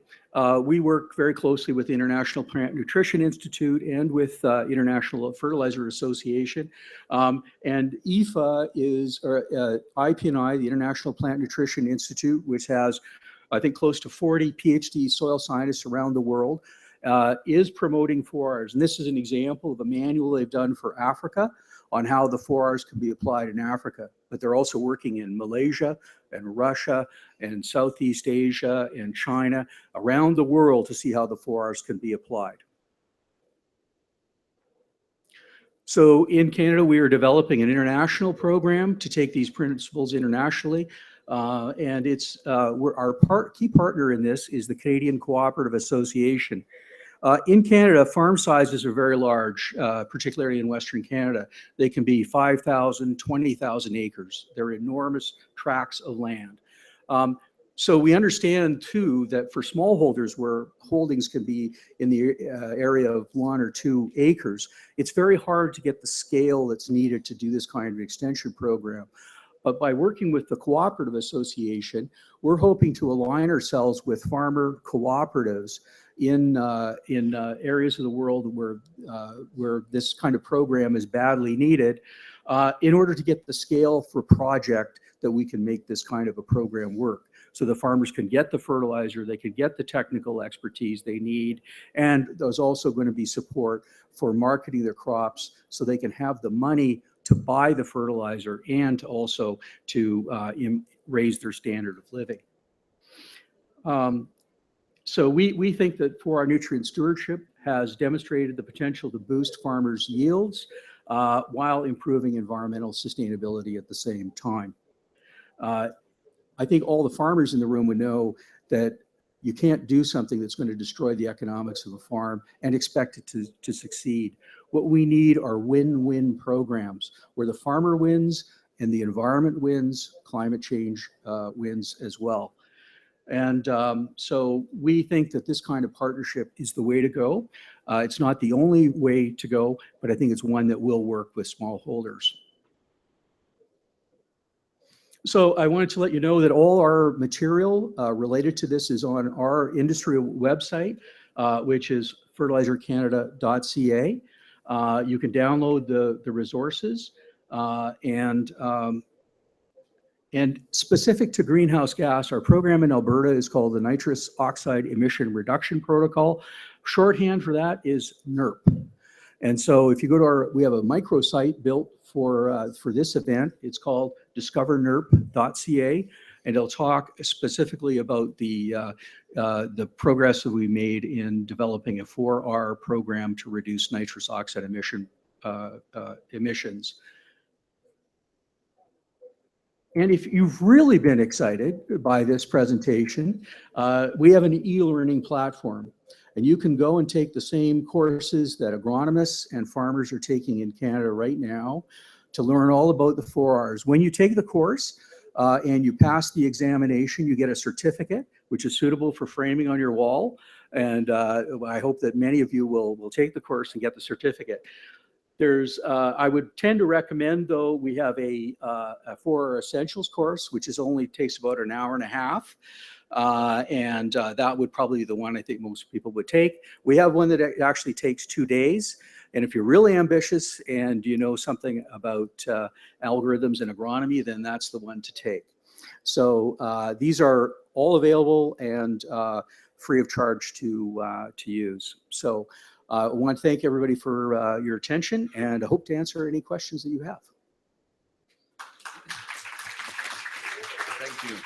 we work very closely with the International Plant Nutrition Institute and with International Fertilizer Association. And IFA is, or IPNI, the International Plant Nutrition Institute, which has, I think, close to 40 PhD soil scientists around the world, is promoting 4Rs. And this is an example of a manual they've done for Africa on how the 4Rs can be applied in Africa. But they're also working in Malaysia and Russia and Southeast Asia and China, around the world, to see how the 4Rs can be applied. So in Canada, we are developing an international program to take these principles internationally. And it's our key partner in this is the Canadian Cooperative Association. In Canada, farm sizes are very large, particularly in Western Canada. They can be 5,000, 20,000 acres. They're enormous tracts of land. So we understand too that for smallholders where holdings can be in the area of 1 or 2 acres, it's very hard to get the scale that's needed to do this kind of extension program. But by working with the Cooperative Association, we're hoping to align ourselves with farmer cooperatives in areas of the world where this kind of program is badly needed, in order to get the scale for project that we can make this kind of a program work. So the farmers can get the fertilizer, they can get the technical expertise they need, and there's also going to be support for marketing their crops so they can have the money to buy the fertilizer and also to raise their standard of living. So we think that 4R nutrient stewardship has demonstrated the potential to boost farmers' yields while improving environmental sustainability at the same time. I think all the farmers in the room would know that you can't do something that's going to destroy the economics of a farm and expect it to succeed. What we need are win-win programs where the farmer wins and the environment wins, climate change wins as well. And so we think that this kind of partnership is the way to go. It's not the only way to go, but I think it's one that will work with smallholders. So I wanted to let you know that all our material related to this is on our industry website, which is fertilizercanada.ca. You can download the resources and specific to greenhouse gas, our program in Alberta is called the Nitrous Oxide Emission Reduction Protocol. Shorthand for that is NERP. And so if you go to we have a microsite built for this event. It's called discovernerp.ca, and it'll talk specifically about the progress that we made in developing a 4R program to reduce nitrous oxide emissions. And if you've really been excited by this presentation, we have an e-learning platform. And you can go and take the same courses that agronomists and farmers are taking in Canada right now to learn all about the 4Rs. When you take the course and you pass the examination, you get a certificate, which is suitable for framing on your wall. And I hope that many of you will take the course and get the certificate. There's, I would tend to recommend, though, we have a 4R Essentials course, which takes about an hour and a half. and that would probably be the one I think most people would take. We have one that actually takes 2 days. And if you're really ambitious and you know something about algorithms and agronomy, then that's the one to take. So these are all available and free of charge to use. So I want to thank everybody for your attention, and I hope to answer any questions that you have. Thank you.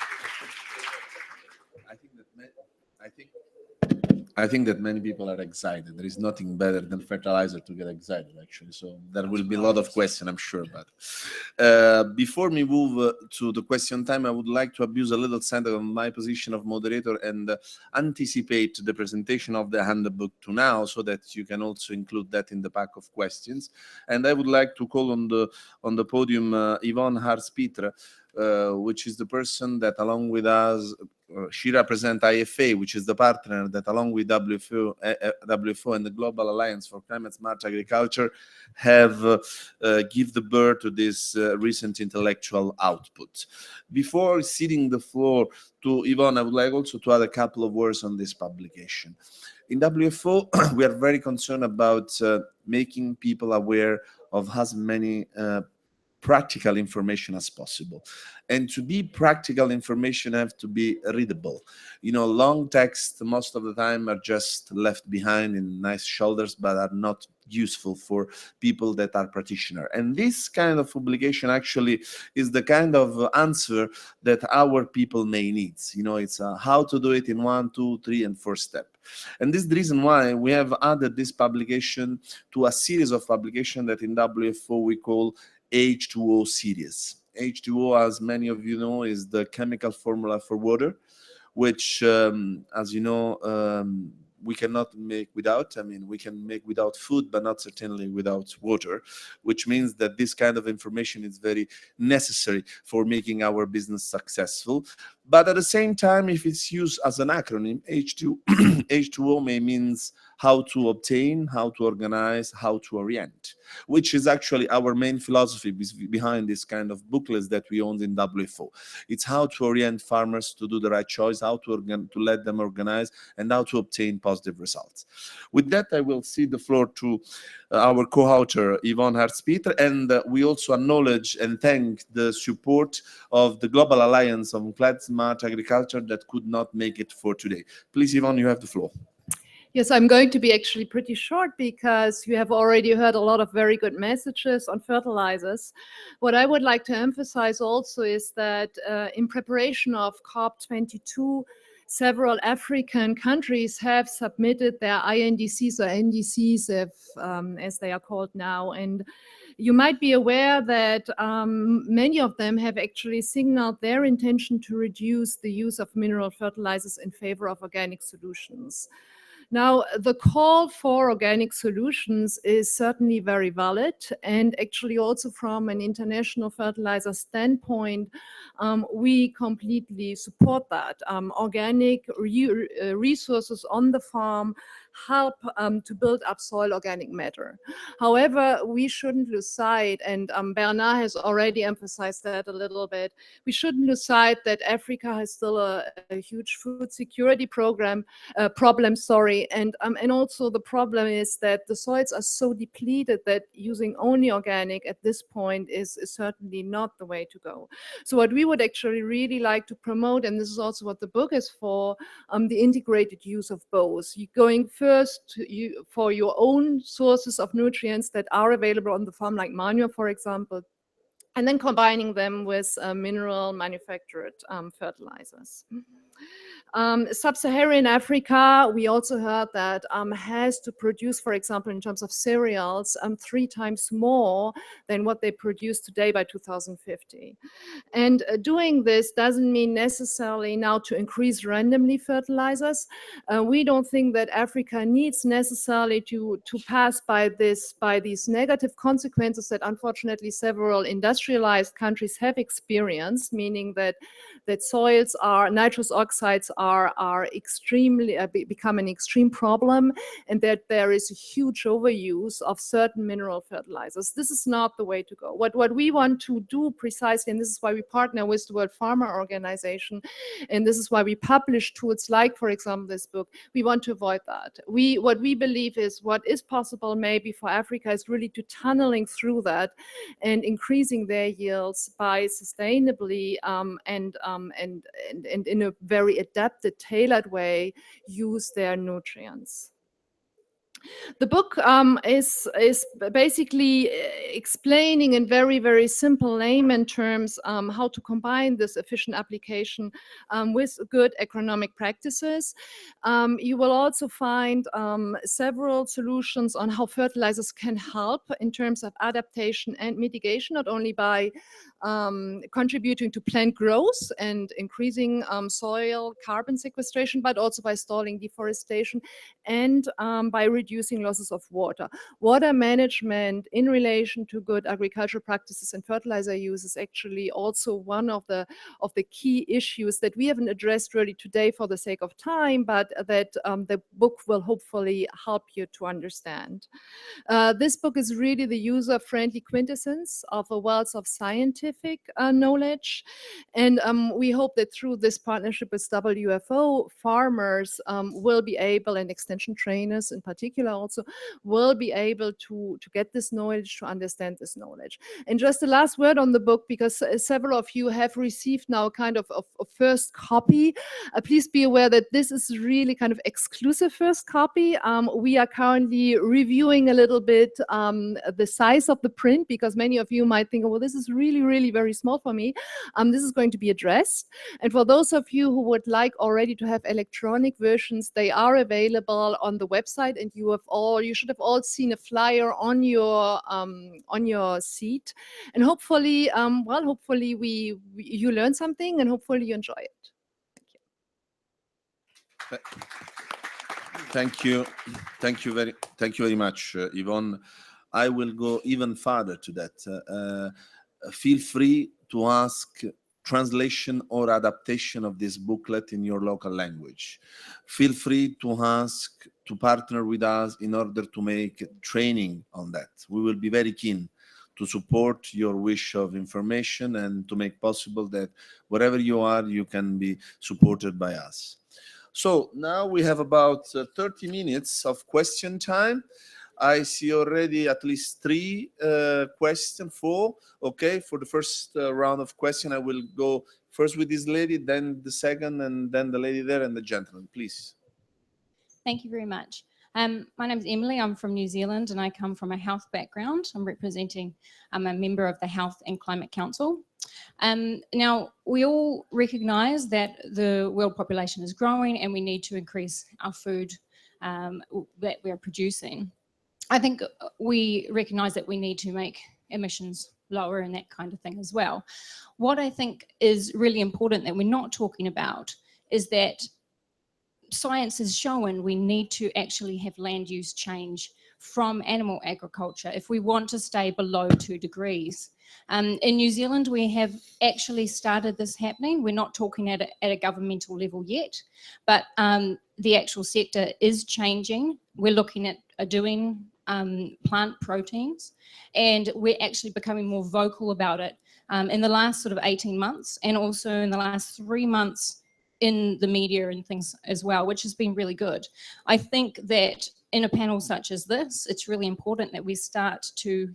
I think that many people are excited. There is nothing better than fertilizer to get excited, actually. So there will be a lot of questions, I'm sure. But before we move to the question time, I would like to abuse a little center of my position of moderator and anticipate the presentation of the handbook to now, so that you can also include that in the pack of questions. And I would like to call on the podium Yvonne Hars-Pitre, which is the person that, along with us, she represents IFA, which is the partner that, along with WFO and the Global Alliance for Climate Smart Agriculture, have give the birth to this recent intellectual output. Before ceding the floor to Yvonne, I would like also to add a couple of words on this publication. In WFO, we are very concerned about making people aware of as many practical information as possible. And to be practical, information have to be readable. You know, long text most of the time are just left behind in nice shoulders, but are not useful for people that are practitioners. And this kind of publication actually is the kind of answer that our people may need. You know, it's how to do it in 1, 2, 3, and 4 steps. And this is the reason why we have added this publication to a series of publications that in WFO we call H2O series. H2O, as many of you know, is the chemical formula for water, which, as you know, we cannot make without. I mean, we can make without food, but not certainly without water, which means that this kind of information is very necessary for making our business successful. But at the same time, if it's used as an acronym, H2O may means how to obtain, how to organize, how to orient, which is actually our main philosophy behind this kind of booklets that we own in WFO. It's how to orient farmers to do the right choice, how to let them organize, and how to obtain positive results. With that, I will cede the floor to our co-author, Yvonne Hars-Pitre, and we also acknowledge and thank the support of the Global Alliance on Climate Smart Agriculture that could not make it for today. Please, Yvonne, you have the floor. Yes, I'm going to be actually pretty short because you have already heard a lot of very good messages on fertilizers. What I would like to emphasize also is that in preparation of COP22, several African countries have submitted their INDCs or NDCs, as they are called now. And you might be aware that many of them have actually signaled their intention to reduce the use of mineral fertilizers in favor of organic solutions. Now, the call for organic solutions is certainly very valid, and actually also from an international fertilizer standpoint, we completely support that. Organic resources on the farm help to build up soil organic matter. However, we shouldn't lose sight, and Bernard has already emphasized that a little bit, we shouldn't lose sight that Africa has still a huge food security problem, and also the problem is that the soils are so depleted that using only organic at this point is certainly not the way to go. So what we would actually really like to promote, and this is also what the book is for, the integrated use of both. You're going first for your own sources of nutrients that are available on the farm, like manure, for example, and then combining them with mineral manufactured fertilizers. Sub-Saharan Africa, we also heard that has to produce, for example, in terms of cereals, 3 times more than what they produce today by 2050. And doing this doesn't mean necessarily now to increase randomly fertilizers. We don't think that Africa needs necessarily to pass by these negative consequences that unfortunately several industrial industrialized countries have experienced, meaning that soils are, nitrous oxides are extremely, become an extreme problem, and that there is a huge overuse of certain mineral fertilizers. This is not the way to go. What we want to do precisely, and this is why we partner with the World Farmer Organization, and this is why we publish tools like, for example, this book, we want to avoid that. What we believe is what is possible maybe for Africa is really to tunneling through that and increasing their yields by sustainably and in a very adapted, tailored way, use their nutrients. The book is basically explaining in very, very simple layman terms how to combine this efficient application with good agronomic practices. You will also find several solutions on how fertilizers can help in terms of adaptation and mitigation, not only by contributing to plant growth and increasing soil carbon sequestration, but also by stalling deforestation and by reducing losses of water. Water management in relation to good agricultural practices and fertilizer use is actually also one of the key issues that we haven't addressed really today for the sake of time, but that the book will hopefully help you to understand. This book is really the user-friendly quintessence of a wealth of scientific knowledge, and we hope that through this partnership with WFO, farmers will be able, and extension trainers in particular also, will be able to get this knowledge, to understand this knowledge. And just the last word on the book, because several of you have received now kind of a first copy. Please be aware that this is really kind of exclusive first copy. We are currently reviewing a little bit the size of the print, because many of you might think, oh, well, this is really, really very small for me. This is going to be addressed. And for those of you who would like already to have electronic versions, they are available on the website, and you should have all seen a flyer on your seat. And hopefully, hopefully you learn something, and hopefully you enjoy it. Thank you. Thank you very much, Yvonne. I will go even further to that. Feel free to ask translation or adaptation of this booklet in your local language. Feel free to ask to partner with us in order to make training on that. We will be very keen to support your wish of information and to make possible that wherever you are, you can be supported by us. So now we have about 30 minutes of question time. I see already at least 3 questions, 4. Okay, for the first round of question, I will go first with this lady, then the second, and then the lady there, and the gentleman, please. Thank you very much. My name is Emily. I'm from New Zealand, and I come from a health background. I'm a member of the Health and Climate Council. Now, we all recognise that the world population is growing, and we need to increase our food that we are producing. I think we recognise that we need to make emissions lower and that kind of thing as well. What I think is really important that we're not talking about is that science has shown we need to actually have land use change from animal agriculture if we want to stay below 2 degrees. In New Zealand, we have actually started this happening. We're not talking at a governmental level yet, but the actual sector is changing. We're looking at doing plant proteins, and we're actually becoming more vocal about it in the last sort of 18 months, and also in the last 3 months in the media and things as well, which has been really good. I think that in a panel such as this, it's really important that we start to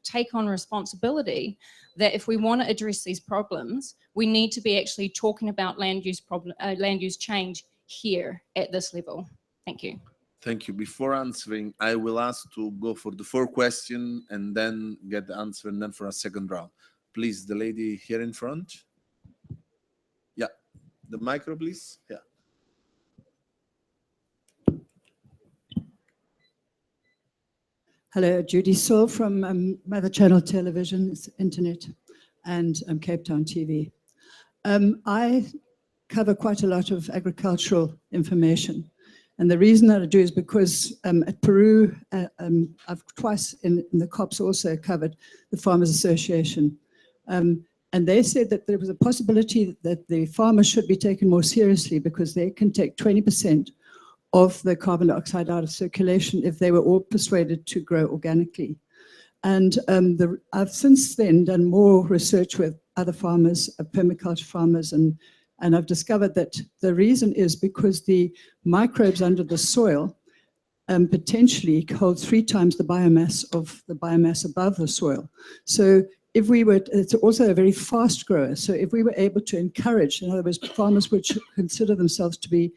take on responsibility that if we want to address these problems, we need to be actually talking about land use change here at this level. Thank you. Thank you. Before answering, I will ask to go for the 4 questions and then get the answer, and then for a second round. Please, the lady here in front. Yeah, the micro, please. Yeah. Hello, Judy Saul from Mother Channel Television, Internet, and Cape Town TV. I cover quite a lot of agricultural information, And the reason that I do is because at Peru, I've twice in the COPs also covered the Farmers Association. And they said that there was a possibility that the farmers should be taken more seriously because they can take 20% of the carbon dioxide out of circulation if they were all persuaded to grow organically. And I've since then done more research with other farmers, permaculture farmers, and I've discovered that the reason is because the microbes under the soil potentially hold 3 times the biomass above the soil. So if we were, it's also a very fast grower. So if we were able to encourage, in other words, farmers would consider themselves to be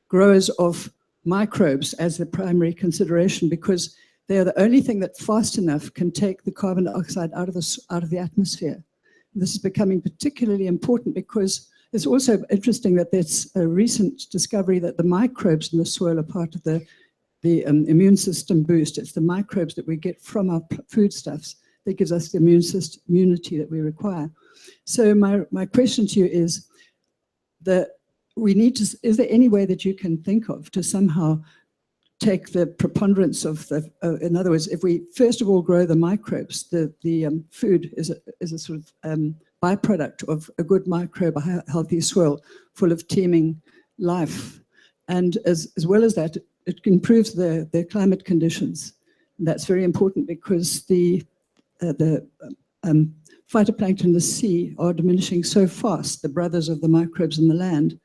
growers of microbes as the primary consideration, because they are the only thing that fast enough can take the carbon dioxide out of the atmosphere. This is becoming particularly important because it's also interesting that there's a recent discovery that the microbes in the soil are part of the immune system boost. It's the microbes that we get from our foodstuffs that gives us the immunity that we require. So my question to you is that is there any way that you can think of to somehow take the preponderance of the, in other words, if we first of all grow the microbes, the food is a sort of byproduct of a good microbe, a healthy soil full of teeming life. And as well as that, it improves the climate conditions. And that's very important because the phytoplankton in the sea are diminishing so fast, the brothers of the microbes in the land,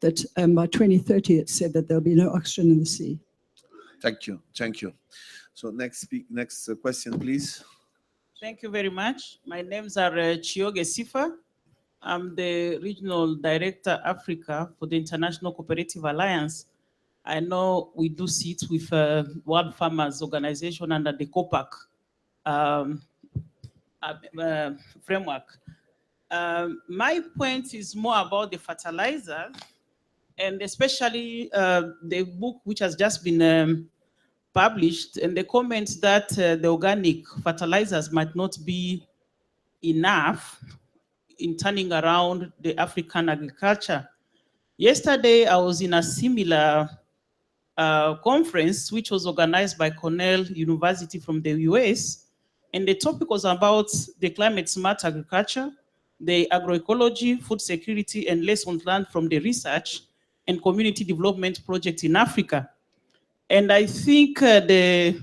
that by 2030 it's said that there'll be no oxygen in the sea. Thank you. So next question, please. Thank you very much. My names are Chioge Sifa. I'm the Regional Director Africa for the International Cooperative Alliance. I know we do sit with World Farmers Organization under the COPAC framework. My point is more about the fertilizer, and especially the book which has just been published, and the comments that the organic fertilizers might not be enough in turning around the African agriculture. Yesterday, I was in a similar conference, which was organized by Cornell University from the US, and the topic was about the climate smart agriculture, the agroecology, food security, and lessons learned from the research and community development project in Africa. And I think the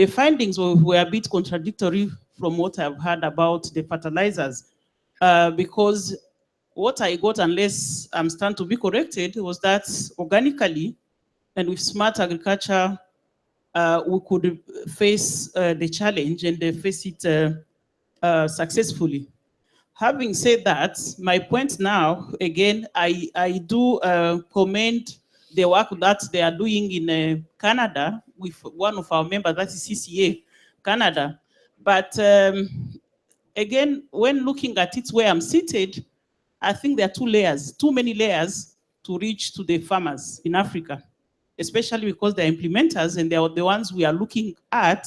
findings were a bit contradictory from what I've heard about the fertilizers, because what I got, unless I'm stand to be corrected, was that organically and with smart agriculture, we could face the challenge and face it successfully. Having said that, my point now, again, I do commend the work that they are doing in Canada with one of our members, that is CCA Canada. But again, when looking at it where I'm seated, I think there are too many layers to reach to the farmers in Africa, especially because they're implementers and they are the ones we are looking at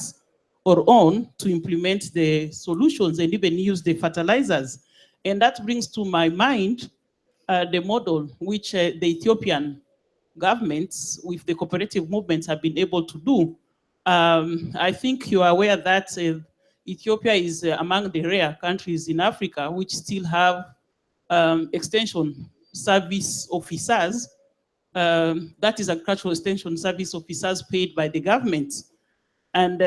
or on to implement the solutions and even use the fertilizers. And that brings to my mind the model which the Ethiopian governments with the cooperative movements have been able to do. I think you are aware that Ethiopia is among the rare countries in Africa which still have extension service officers, that is agricultural extension service officers paid by the government. And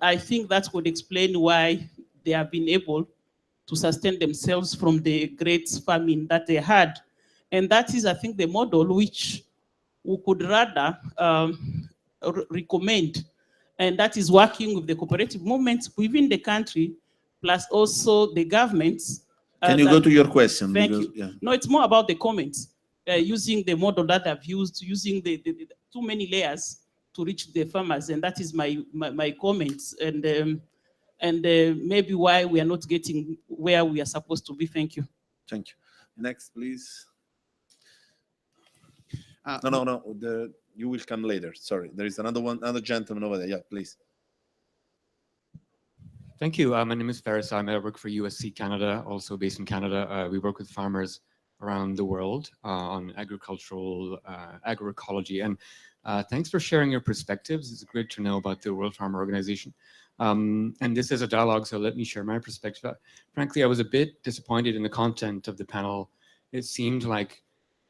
I think that would explain why they have been able to sustain themselves from the great famine that they had. And that is, I think, the model which we could rather recommend. And that is working with the cooperative movements within the country, plus also the governments. Can you go to your question? Thank you. Yeah. No, it's more about the comments, using the model that I've used, using the too many layers to reach the farmers. And that is my comments. And maybe why we are not getting where we are supposed to be. Thank you. Thank you. Next, please. No. You will come later. Sorry, there is another gentleman over there. Yeah, please. Thank you. My name is Faris. I work for USC Canada, also based in Canada. We work with farmers around the world on agricultural agroecology. And thanks for sharing your perspectives. It's great to know about the World Farm Organization. And this is a dialogue, so let me share my perspective. Frankly, I was a bit disappointed in the content of the panel. It seemed like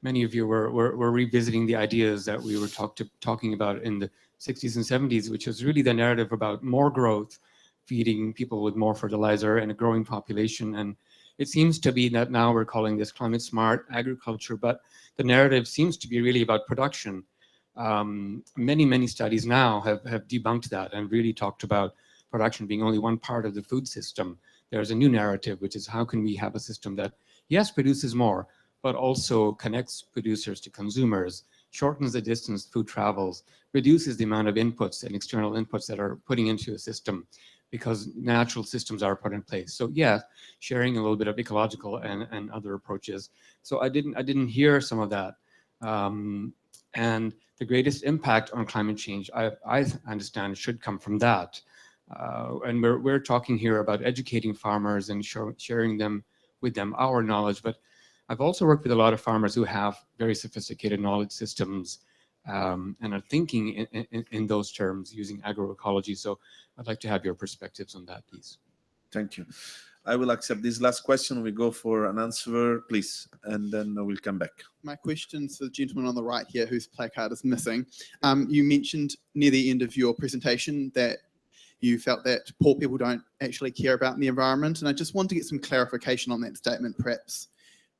many of you were revisiting the ideas that we were talking about in the 60s and 70s, which was really the narrative about more growth, feeding people with more fertilizer and a growing population. And it seems to be that now we're calling this climate smart agriculture, but the narrative seems to be really about production. Many studies now have debunked that and really talked about production being only one part of the food system. There's a new narrative, which is how can we have a system that, yes, produces more, but also connects producers to consumers, shortens the distance food travels, reduces the amount of inputs and external inputs that are putting into a system because natural systems are put in place. So yeah, sharing a little bit of ecological and other approaches. So I didn't hear some of that. And the greatest impact on climate change, I understand, should come from that. And we're talking here about educating farmers and sharing with them our knowledge, but I've also worked with a lot of farmers who have very sophisticated knowledge systems and are thinking in those terms using agroecology. So I'd like to have your perspectives on that, please. Thank you. I will accept this last question. We go for an answer, please, and then we'll come back. My question to the gentleman on the right here whose placard is missing. You mentioned near the end of your presentation that you felt that poor people don't actually care about the environment, and I just want to get some clarification on that statement. Perhaps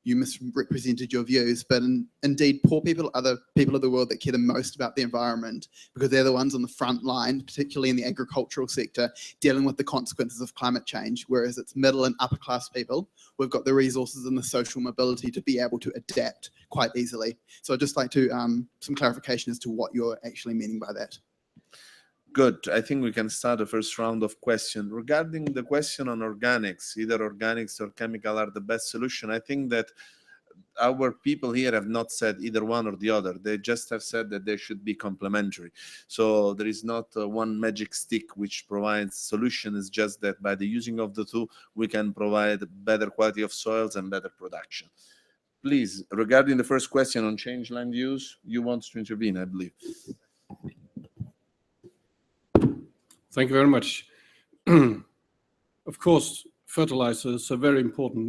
you misrepresented your views, but indeed poor people are the people of the world that care the most about the environment because they're the ones on the front line, particularly in the agricultural sector, dealing with the consequences of climate change, whereas it's middle and upper class people. We've got the resources and the social mobility to be able to adapt quite easily. So I'd just like to some clarification as to what you're actually meaning by that. Good. I think we can start the first round of questions. Regarding the question on organics, either organics or chemical are the best solution, I think that our people here have not said either one or the other. They just have said that they should be complementary. So there is not one magic stick which provides solution. It's just that by the using of the two, we can provide better quality of soils and better production. Please, regarding the first question on change land use, you want to intervene, I believe. Thank you very much. Of course, fertilizer is a very important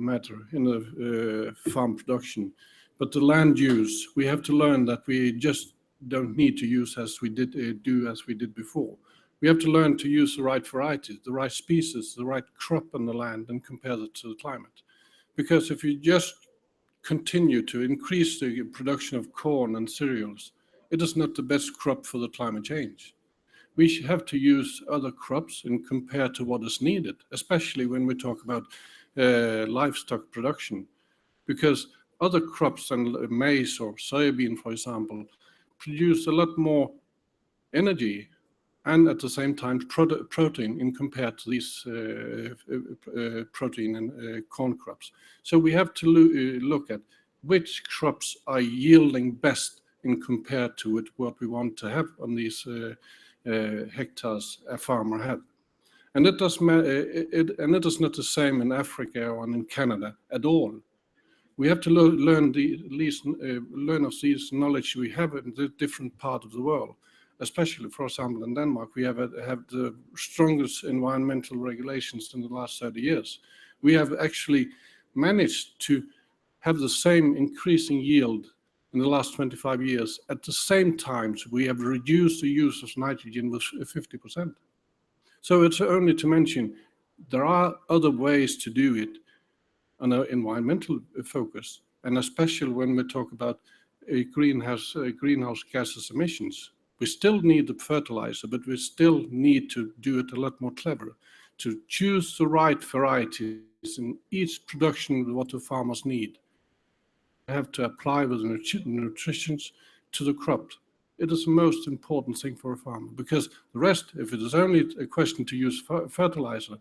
matter in the farm production, but the land use, we have to learn that we just don't need to use as we did before. We have to learn to use the right varieties, the right species, the right crop on the land and compare it to the climate. Because if you just continue to increase the production of corn and cereals, it is not the best crop for the climate change. We have to use other crops and compare to what is needed, especially when we talk about livestock production, because other crops than maize or soybean, for example, produce a lot more energy and at the same time protein in compared to these protein and corn crops. So we have to look at which crops are yielding best in compared to what we want to have on these hectares a farmer had. And it is not the same in Africa or in Canada at all. We have to learn of these knowledge we have in the different part of the world. Especially, for example, in Denmark, we have the strongest environmental regulations in the last 30 years. We have actually managed to have the same increasing yield in the last 25 years. At the same time, we have reduced the use of nitrogen with 50%. So it's only to mention, there are other ways to do it on an environmental focus, and especially when we talk about greenhouse gases emissions. We still need the fertilizer, but we still need to do it a lot more clever, to choose the right varieties in each production what the farmers need. Have to apply with nutrition to the crop. It is the most important thing for a farmer, because the rest, if it is only a question to use fertilizer,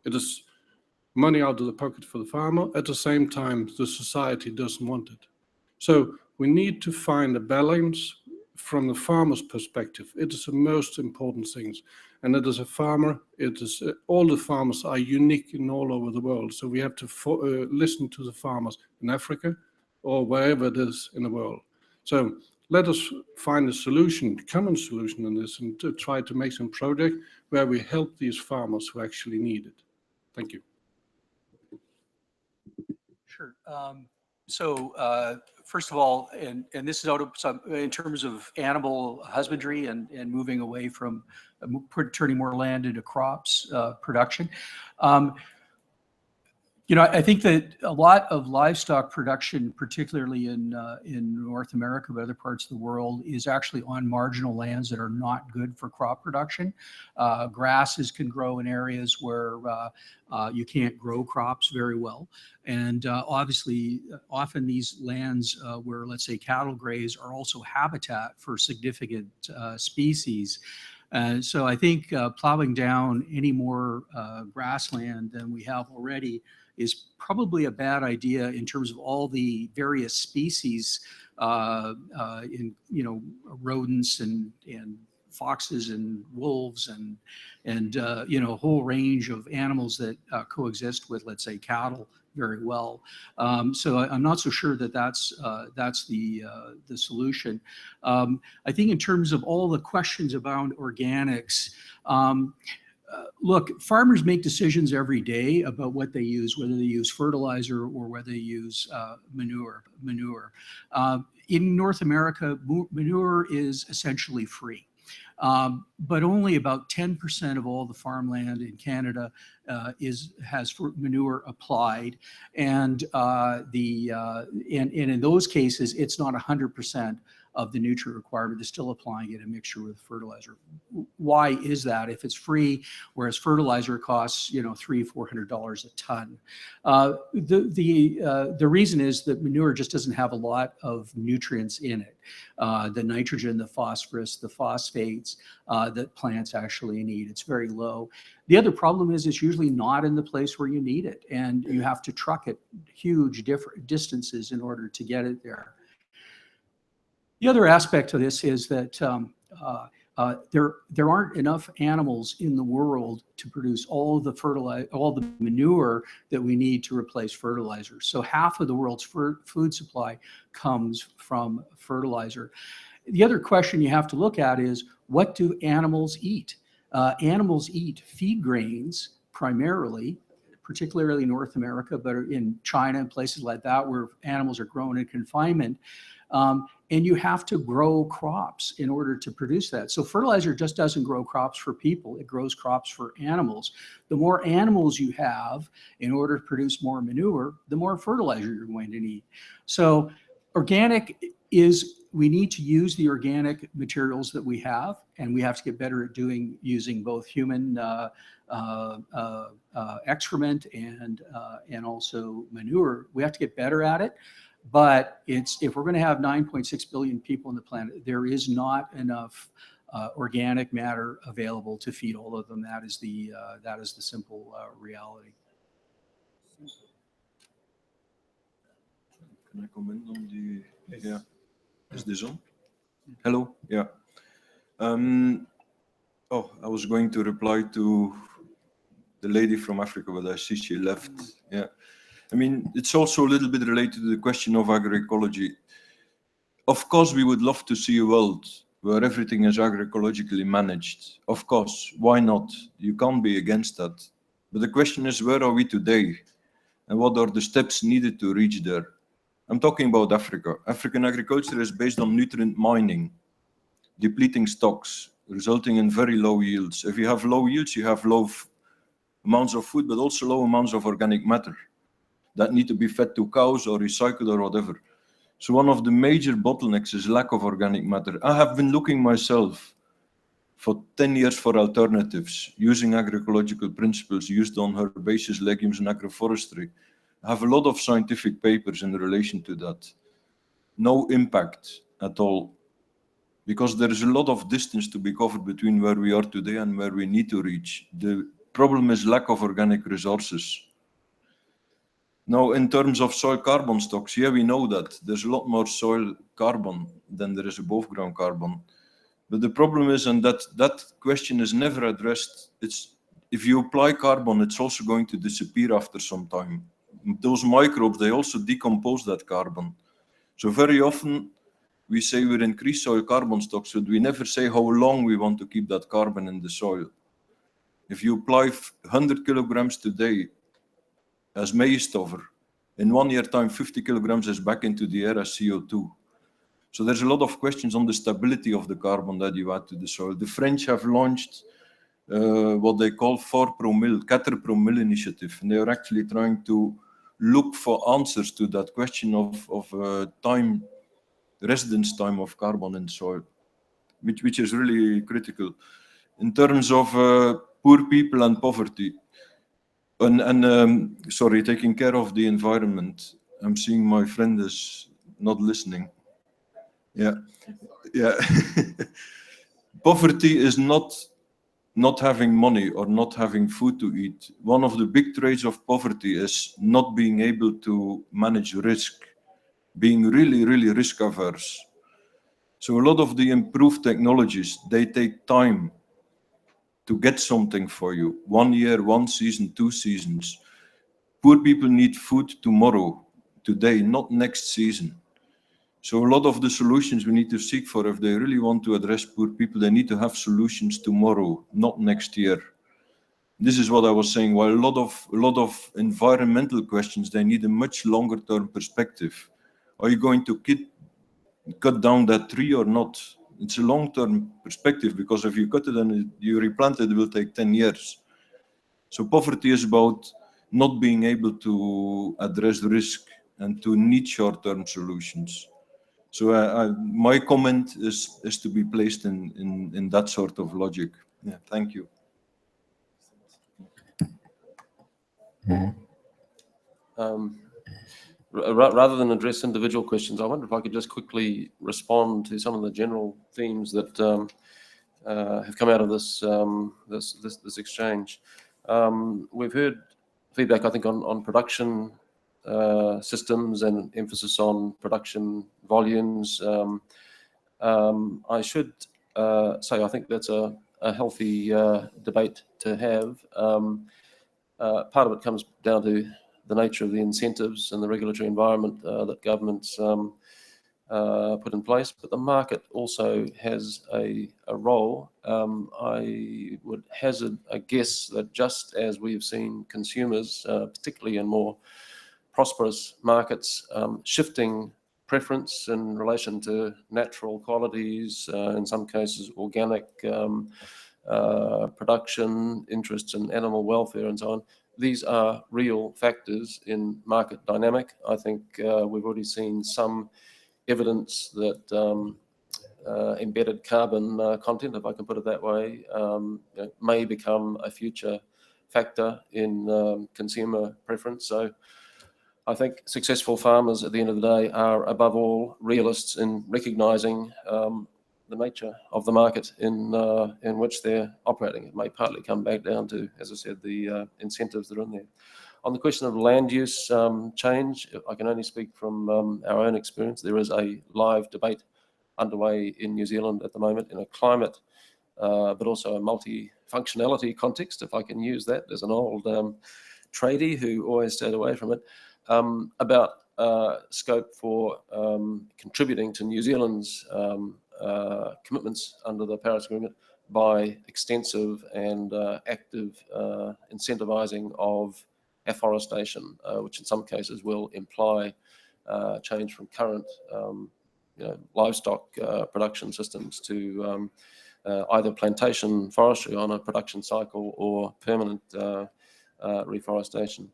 it is money out of the pocket for the farmer. At the same time, the society doesn't want it. So we need to find a balance from the farmer's perspective. It is the most important things. And it is a farmer, it is all the farmers are unique in all over the world. So we have to listen to the farmers in Africa or wherever it is in the world. So let us find a solution, common solution in this, and to try to make some project where we help these farmers who actually need it. Thank you. Sure. First of all, and this is out of some, in terms of animal husbandry and moving away from turning more land into crops production. You know, I think that a lot of livestock production, particularly in North America, but other parts of the world, is actually on marginal lands that are not good for crop production. Grasses can grow in areas where you can't grow crops very well. And obviously, often these lands where, let's say, cattle graze are also habitat for significant species. So I think plowing down any more grassland than we have already is probably a bad idea in terms of all the various species in, you know, rodents and foxes and wolves and you know, a whole range of animals that coexist with, let's say, cattle very well. So I'm not so sure that that's the solution. I think in terms of all the questions about organics, look, farmers make decisions every day about what they use, whether they use fertilizer or whether they use manure. In North America, manure is essentially free. But only about 10% of all the farmland in Canada has manure applied, and in those cases, it's not 100% of the nutrient requirement. They're still applying it in mixture with fertilizer. Why is that? If it's free, whereas fertilizer costs, you know, $300–400 a ton. The reason is that manure just doesn't have a lot of nutrients in it. The nitrogen, the phosphorus, the phosphates that plants actually need. It's very low. The other problem is it's usually not in the place where you need it, and you have to truck it huge distances in order to get it there. The other aspect of this is that there aren't enough animals in the world to produce all the manure that we need to replace fertilizer. So half of the world's food supply comes from fertilizer. The other question you have to look at is, what do animals eat? Animals eat feed grains primarily, particularly in North America, but in China and places like that where animals are grown in confinement. And you have to grow crops in order to produce that. So fertilizer just doesn't grow crops for people, it grows crops for animals. The more animals you have in order to produce more manure, the more fertilizer you're going to need. So organic is, we need to use the organic materials that we have, and we have to get better at using both human excrement and also manure. We have to get better at it. But if we're going to have 9.6 billion people on the planet, there is not enough organic matter available to feed all of them. That is the simple reality. Can I comment on the? Yes. Yeah. Is this on? Hello. Yeah. Oh, I was going to reply to the lady from Africa, but I see she left. Yeah. I mean, it's also a little bit related to the question of agroecology. Of course, we would love to see a world where everything is agroecologically managed. Of course, why not? You can't be against that. But the question is, where are we today? And what are the steps needed to reach there? I'm talking about Africa. African agriculture is based on nutrient mining, depleting stocks, resulting in very low yields. If you have low yields, you have low amounts of food, but also low amounts of organic matter that need to be fed to cows or recycled or whatever. So one of the major bottlenecks is lack of organic matter. I have been looking myself for 10 years for alternatives, using agroecological principles used on herbaceous, legumes, and agroforestry. I have a lot of scientific papers in relation to that. No impact at all, because there is a lot of distance to be covered between where we are today and where we need to reach. The problem is lack of organic resources. Now, in terms of soil carbon stocks, yeah, we know that there's a lot more soil carbon than there is above ground carbon. But the problem is, and that question is never addressed, it's if you apply carbon, it's also going to disappear after some time. Those microbes, they also decompose that carbon. So very often we say we'll increase soil carbon stocks, but we never say how long we want to keep that carbon in the soil. If you apply 100 kilograms today as maize stubble, in 1 year time, 50 kilograms is back into the air as CO2. So there's a lot of questions on the stability of the carbon that you add to the soil. The French have launched what they call 4 per mille initiative, and they are actually trying to look for answers to that question of time, residence time of carbon in soil, which is really critical. In terms of poor people and poverty, and sorry, taking care of the environment, I'm seeing my friend is not listening. Yeah. Poverty is not having money or not having food to eat. One of the big traits of poverty is not being able to manage risk, being really, really risk averse. So a lot of the improved technologies, they take time to get something for you. 1 year, 1 season, 2 seasons. Poor people need food tomorrow, today, not next season. So a lot of the solutions we need to seek for, if they really want to address poor people, they need to have solutions tomorrow, not next year. This is what I was saying. While a lot of environmental questions, they need a much longer term perspective. Are you going to cut down that tree or not? It's a long-term perspective, because if you cut it and you replant it, it will take 10 years. So poverty is about not being able to address risk and to need short-term solutions. So my comment is to be placed in that sort of logic. Yeah, thank you. Rather than address individual questions, I wonder if I could just quickly respond to some of the general themes that have come out of this this exchange. We've heard feedback, I think, on production systems and emphasis on production volumes. I should say I think that's a healthy debate to have. Part of it comes down to the nature of the incentives and the regulatory environment that governments put in place, but the market also has a role. I would hazard a guess that just as we've seen consumers, particularly in more prosperous markets, shifting preference in relation to natural qualities, in some cases organic production, interests in animal welfare and so on. These are real factors in market dynamic. I think we've already seen some evidence that embedded carbon content, if I can put it that way, may become a future factor in consumer preference. So I think successful farmers at the end of the day are above all realists in recognising the nature of the market in which they're operating. It may partly come back down to, as I said, the incentives that are in there. On the question of land use change, I can only speak from our own experience. There is a live debate underway in New Zealand at the moment in a climate, but also a multi-functionality context, if I can use that as an old tradie who always stayed away from it, about scope for contributing to New Zealand's commitments under the Paris Agreement by extensive and active incentivising of afforestation, which in some cases will imply change from current livestock production systems to either plantation forestry on a production cycle or permanent reforestation.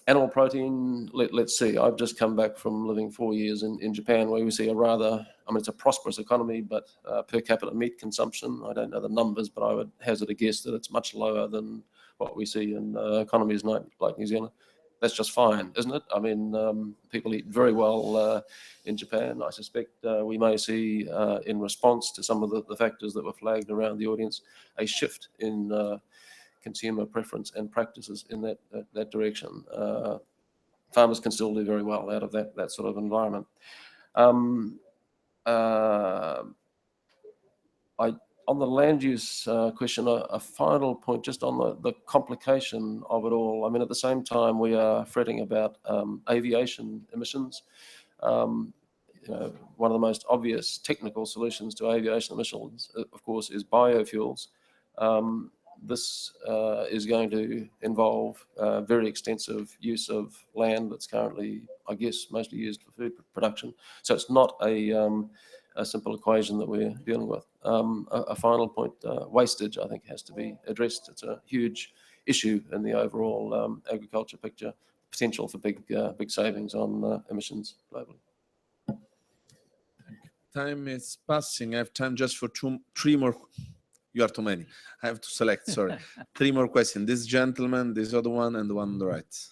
Animal protein, let's see. I've just come back from living 4 years in Japan, where we see a rather, I mean, it's a prosperous economy, but per capita meat consumption, I don't know the numbers, but I would hazard a guess that it's much lower than what we see in economies like New Zealand. That's just fine, isn't it? I mean, people eat very well in Japan. I suspect we may see, in response to some of the factors that were flagged around the audience, a shift in consumer preference and practices in that direction. Farmers can still do very well out of that sort of environment. On the land use question, a final point just on the complication of it all. I mean, at the same time, we are fretting about aviation emissions. You know, one of the most obvious technical solutions to aviation emissions, of course, is biofuels. This is going to involve very extensive use of land that's currently, I guess, mostly used for food production. So it's not a simple equation that we're dealing with. A final point, wastage, I think, has to be addressed. It's a huge issue in the overall agriculture picture, potential for big savings on emissions globally. Time is passing. I have time just for three more. You are too many. I have to select, sorry. 3 more questions. This gentleman, this other one, and the one on the right.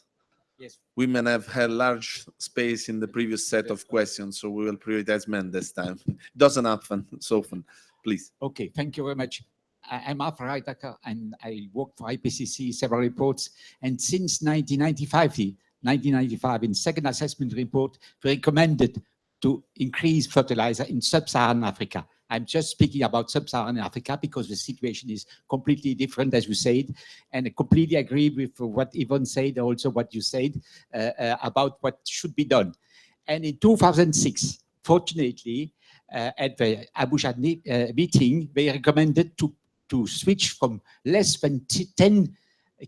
Yes. Women have had large space in the previous set of questions, so we will prioritize men this time. Doesn't happen so often. Please. Okay, thank you very much. I'm Arthur Heidegger, and I worked for IPCC several reports. And since 1995, in second assessment report, we recommended to increase fertilizer in sub-Saharan Africa. I'm just speaking about sub-Saharan Africa because the situation is completely different, as you said, and I completely agree with what Yvonne said, also what you said about what should be done. And in 2006, fortunately, at the Abuja meeting, they recommended to switch from less than 10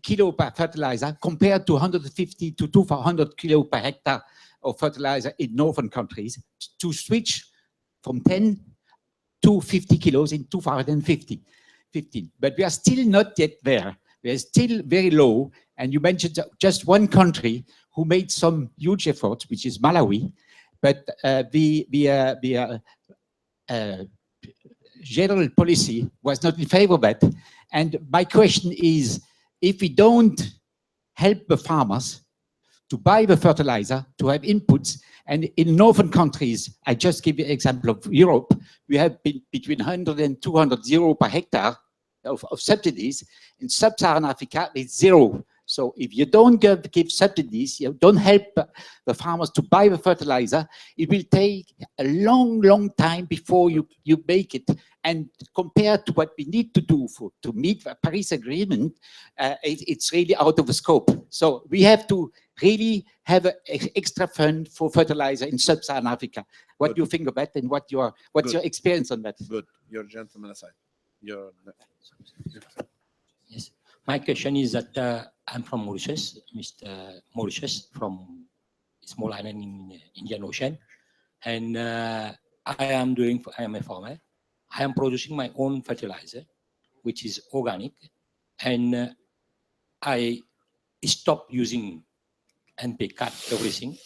kilo per fertilizer compared to 150 to 200 kilo per hectare of fertilizer in northern countries, to switch from 10 to 50 kilos in 2015. But we are still not yet there. We are still very low. And you mentioned just one country who made some huge efforts, which is Malawi. But the general policy was not in favor of that. And my question is, if we don't help the farmers to buy the fertilizer, to have inputs, and in northern countries, I just give you an example of Europe, we have been between 100 and 200 euro per hectare of subsidies. In sub-Saharan Africa, it's zero. So if you don't give subsidies, you don't help the farmers to buy the fertilizer, it will take a long, long time before you make it. And compared to what we need to do to meet the Paris Agreement, it's really out of the scope. So we have to really have an extra fund for fertilizer in sub-Saharan Africa. What do you think of that, and what's your experience on that? Good. Your gentleman aside. Yes. My question is that I'm from Mauritius, Mr. Mauritius, from a small island in Indian Ocean, and I am a farmer. I am producing my own fertilizer, which is organic, and I stopped using NP, cut everything,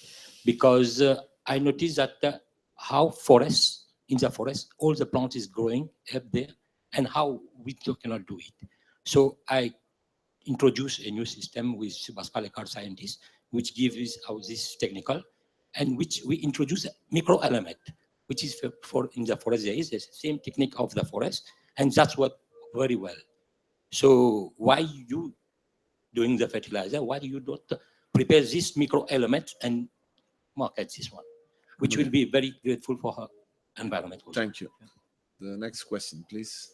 because I noticed that how in the forest, all the plants is growing up there, and how we cannot do it. So I introduced a new system with Pascal Eckhart scientists, which gives us this technical, and which we introduce a micro element, which is for in the forest. There is the same technique of the forest, and that's what very well. So why you doing the fertilizer? Why do you not prepare this micro element and market this one, which will be very grateful for her environment also. Thank you. The next question, please.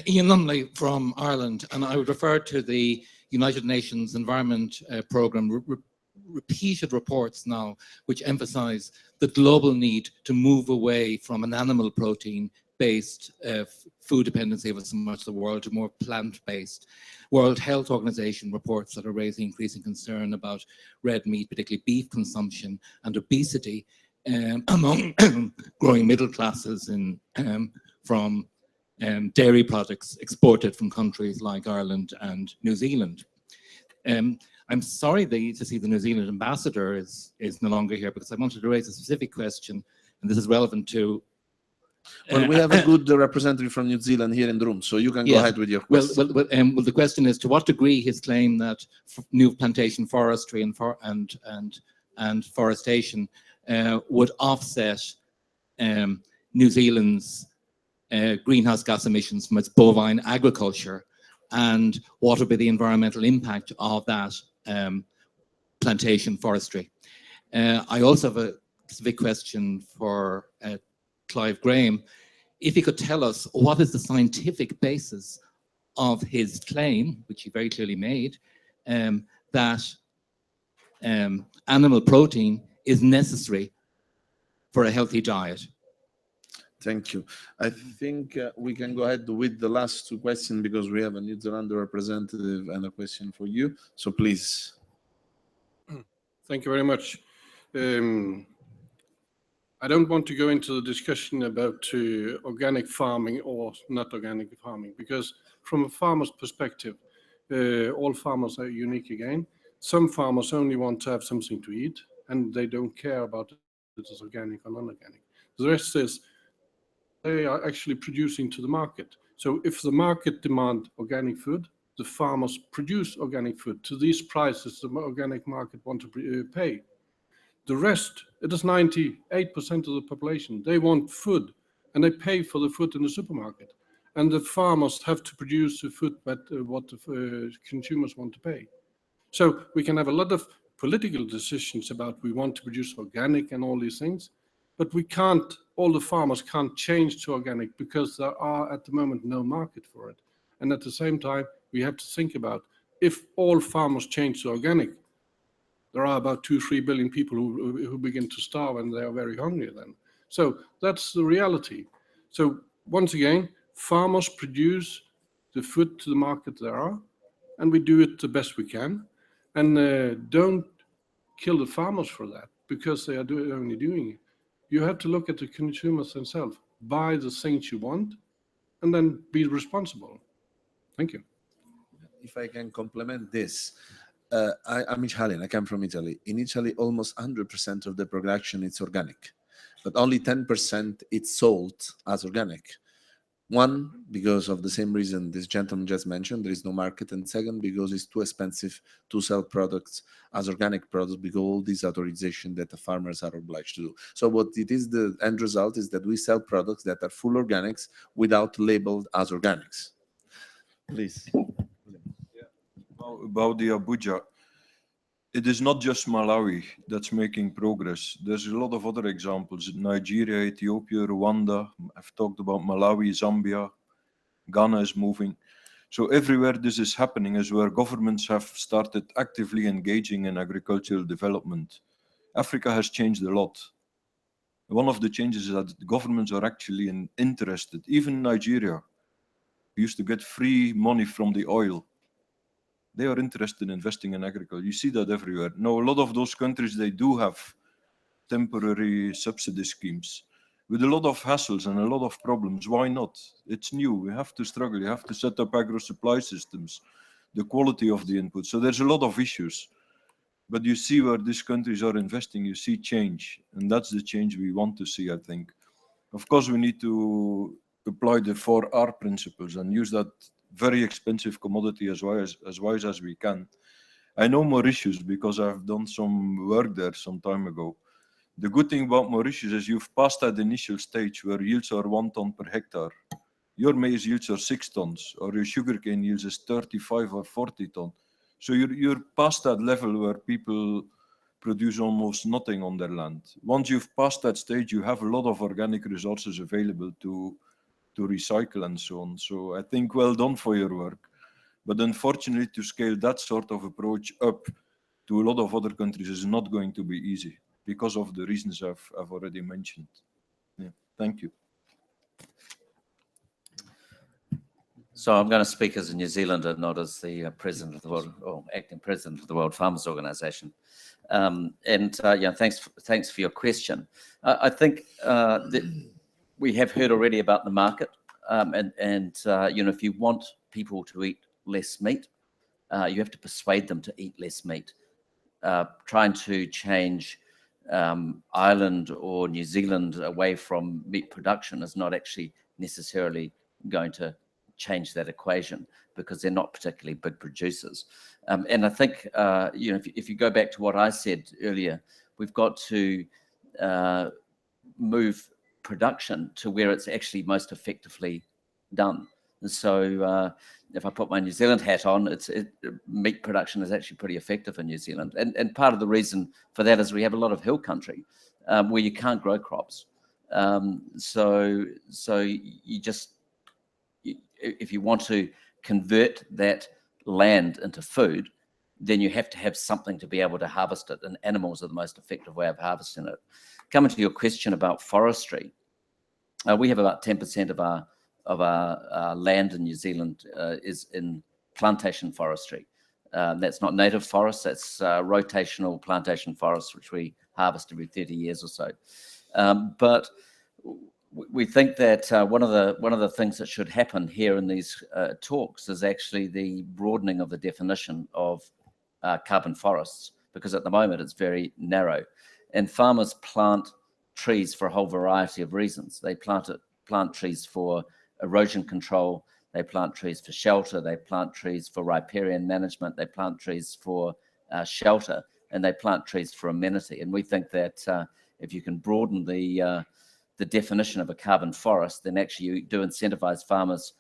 Ian Lumley from Ireland, and I would refer to the United Nations Environment Programme repeated reports now which emphasize the global need to move away from an animal protein-based food dependency of so much of the world to more plant-based. World Health Organization reports that are raising increasing concern about red meat, particularly beef consumption and obesity among growing middle classes from dairy products exported from countries like Ireland and New Zealand. I'm sorry to see the New Zealand ambassador is no longer here, because I wanted to raise a specific question, and this is relevant to... Well, we have a good representative from New Zealand here in the room, so you can go ahead with your question. Well, the question is, to what degree his claim that new plantation forestry and forestation would offset New Zealand's greenhouse gas emissions from its bovine agriculture, and what would be the environmental impact of that plantation forestry. I also have a specific question for Clive Graham. if he could tell us what is the scientific basis of his claim, which he very clearly made, that animal protein is necessary for a healthy diet. Thank you. I think we can go ahead with the last two questions because we have a New Zealand representative and a question for you. So please. Thank you very much. I don't want to go into the discussion about organic farming or not organic farming, because from a farmer's perspective, all farmers are unique again. Some farmers only want to have something to eat, and they don't care about if it is organic or non-organic. The rest is they are actually producing to the market. So if the market demand organic food, the farmers produce organic food to these prices the organic market want to pay. The rest, it is 98% of the population. They want food, and they pay for the food in the supermarket. And the farmers have to produce the food that what the consumers want to pay. So we can have a lot of political decisions about we want to produce organic and all these things, but we can't, all the farmers can't change to organic because there are at the moment no market for it. And at the same time, we have to think about if all farmers change to organic, there are about 2-3 billion people who begin to starve and they are very hungry then. So that's the reality. So once again, farmers produce the food to the market there are, and we do it the best we can. And don't kill the farmers for that because they are only doing it. You have to look at the consumers themselves, buy the things you want, and then be responsible. Thank you. If I can complement this, I'm Italian, I come from Italy. In Italy, almost 100% of the production is organic, but only 10% it's sold as organic. One, because of the same reason this gentleman just mentioned, there is no market, and second, because it's too expensive to sell products as organic products because all these authorization that the farmers are obliged to do. So what it is, the end result is that we sell products that are full organics without labeled as organics. Please. About the Abuja, it is not just Malawi that's making progress. There's a lot of other examples. Nigeria, Ethiopia, Rwanda. I've talked about Malawi, Zambia. Ghana is moving. So everywhere this is happening is where governments have started actively engaging in agricultural development. Africa has changed a lot. One of the changes is that the governments are actually interested. Even Nigeria, who used to get free money from the oil, they are interested in investing in agriculture. You see that everywhere. Now, a lot of those countries, they do have temporary subsidy schemes with a lot of hassles and a lot of problems. Why not? It's new. We have to struggle. You have to set up agro-supply systems, the quality of the input. So there's a lot of issues. But you see where these countries are investing, you see change. And that's the change we want to see, I think. Of course, we need to apply the 4R principles and use that very expensive commodity as wise as we can. I know Mauritius because I've done some work there some time ago. The good thing about Mauritius is you've passed that initial stage where yields are 1 ton per hectare. Your maize yields are 6 tons, or your sugarcane yields is 35 or 40 tons. So you're past that level where people produce almost nothing on their land. Once you've passed that stage, you have a lot of organic resources available to recycle and so on. So I think well done for your work. But unfortunately, to scale that sort of approach up to a lot of other countries is not going to be easy because of the reasons I've already mentioned. Yeah. Thank you. So I'm going to speak as a New Zealander, not as the president of the world, or acting president of the World Farmers Organization. Yeah, thanks for your question. I think that we have heard already about the market, you know, if you want people to eat less meat, you have to persuade them to eat less meat. Trying to change Ireland or New Zealand away from meat production is not actually necessarily going to change that equation because they're not particularly big producers. And I think, you know, if you go back to what I said earlier, we've got to move production to where it's actually most effectively done. And so if I put my New Zealand hat on, meat production is actually pretty effective in New Zealand. And part of the reason for that is we have a lot of hill country where you can't grow crops. So you just, if you want to convert that land into food, then you have to have something to be able to harvest it, and animals are the most effective way of harvesting it. Coming to your question about forestry, we have about 10% of our land in New Zealand is in plantation forestry. That's not native forest, that's rotational plantation forest, which we harvest every 30 years or so. But we think that one of the things that should happen here in these talks is actually the broadening of the definition of carbon forests, because at the moment it's very narrow, and farmers plant trees for a whole variety of reasons. They plant trees for erosion control, they plant trees for shelter, they plant trees for riparian management, they plant trees for shelter, and they plant trees for amenity. And we think that if you can broaden the definition of a carbon forest, then actually you do incentivize farmers,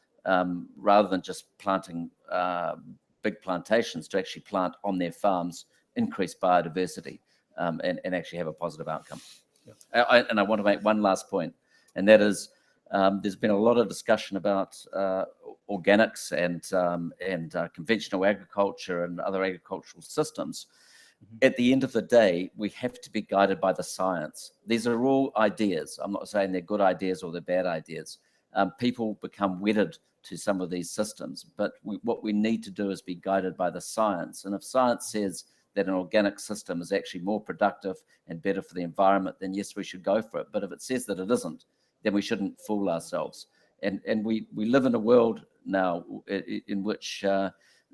rather than just planting big plantations, to actually plant on their farms, increase biodiversity, and actually have a positive outcome. Yeah. And I want to make one last point, and that is there's been a lot of discussion about organics and conventional agriculture and other agricultural systems. At the end of the day, we have to be guided by the science. These are all ideas. I'm not saying they're good ideas or they're bad ideas. People become wedded to some of these systems, but what we need to do is be guided by the science. And if science says that an organic system is actually more productive and better for the environment, then yes, we should go for it. But if it says that it isn't, then we shouldn't fool ourselves. And we live in a world now in which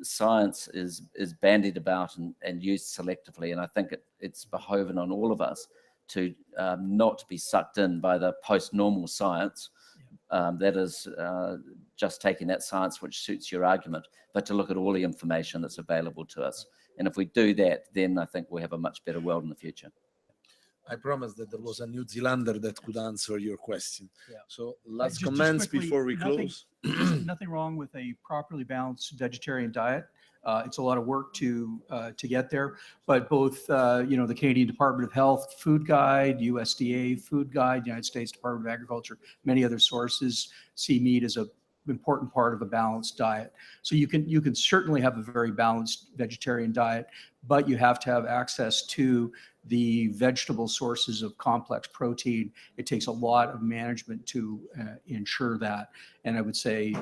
science is bandied about and used selectively. And I think it's behoven on all of us to not be sucked in by the post-normal science that is just taking that science which suits your argument, but to look at all the information that's available to us. And if we do that, then I think we'll have a much better world in the future. I promised that there was a New Zealander that could answer your question. Yeah. So last Just comments quickly, before we close. Nothing wrong with a properly balanced vegetarian diet. It's a lot of work to get there, but both the Canadian Department of Health Food Guide, USDA Food Guide, United States Department of Agriculture, many other sources see meat as an important part of a balanced diet. So you can certainly have a very balanced vegetarian diet, but you have to have access to the vegetable sources of complex protein. It takes a lot of management to ensure that. And I would say,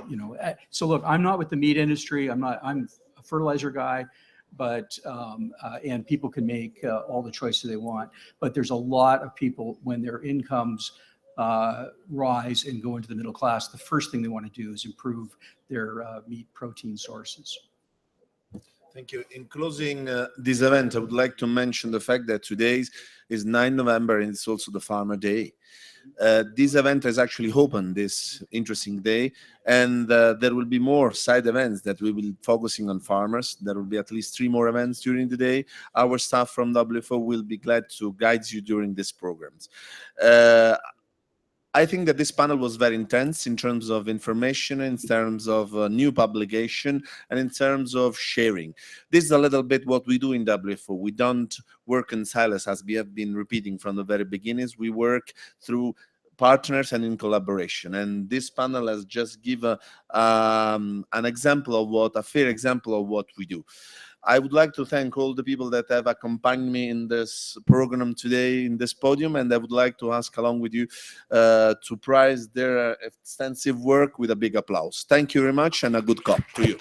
so look, I'm not with the meat industry. I'm a fertilizer guy, but and people can make all the choices they want. But there's a lot of people, when their incomes rise and go into the middle class, the first thing they want to do is improve their meat protein sources. Thank you. In closing this event, I would like to mention the fact that today is 9 November and it's also the Farmer Day. This event has actually opened this interesting day, and there will be more side events that we will be focusing on farmers. There will be at least 3 more events during the day. Our staff from WFO will be glad to guide you during these programs. I think that this panel was very intense in terms of information, in terms of new publication, and in terms of sharing. This is a little bit what we do in WFO. We don't work in silos, as we have been repeating from the very beginnings. We work through partners and in collaboration. And this panel has just given a fair example of what we do. I would like to thank all the people that have accompanied me in this program today, in this podium, and I would like to ask along with you to prize their extensive work with a big applause. Thank you very much, and a good COP to you.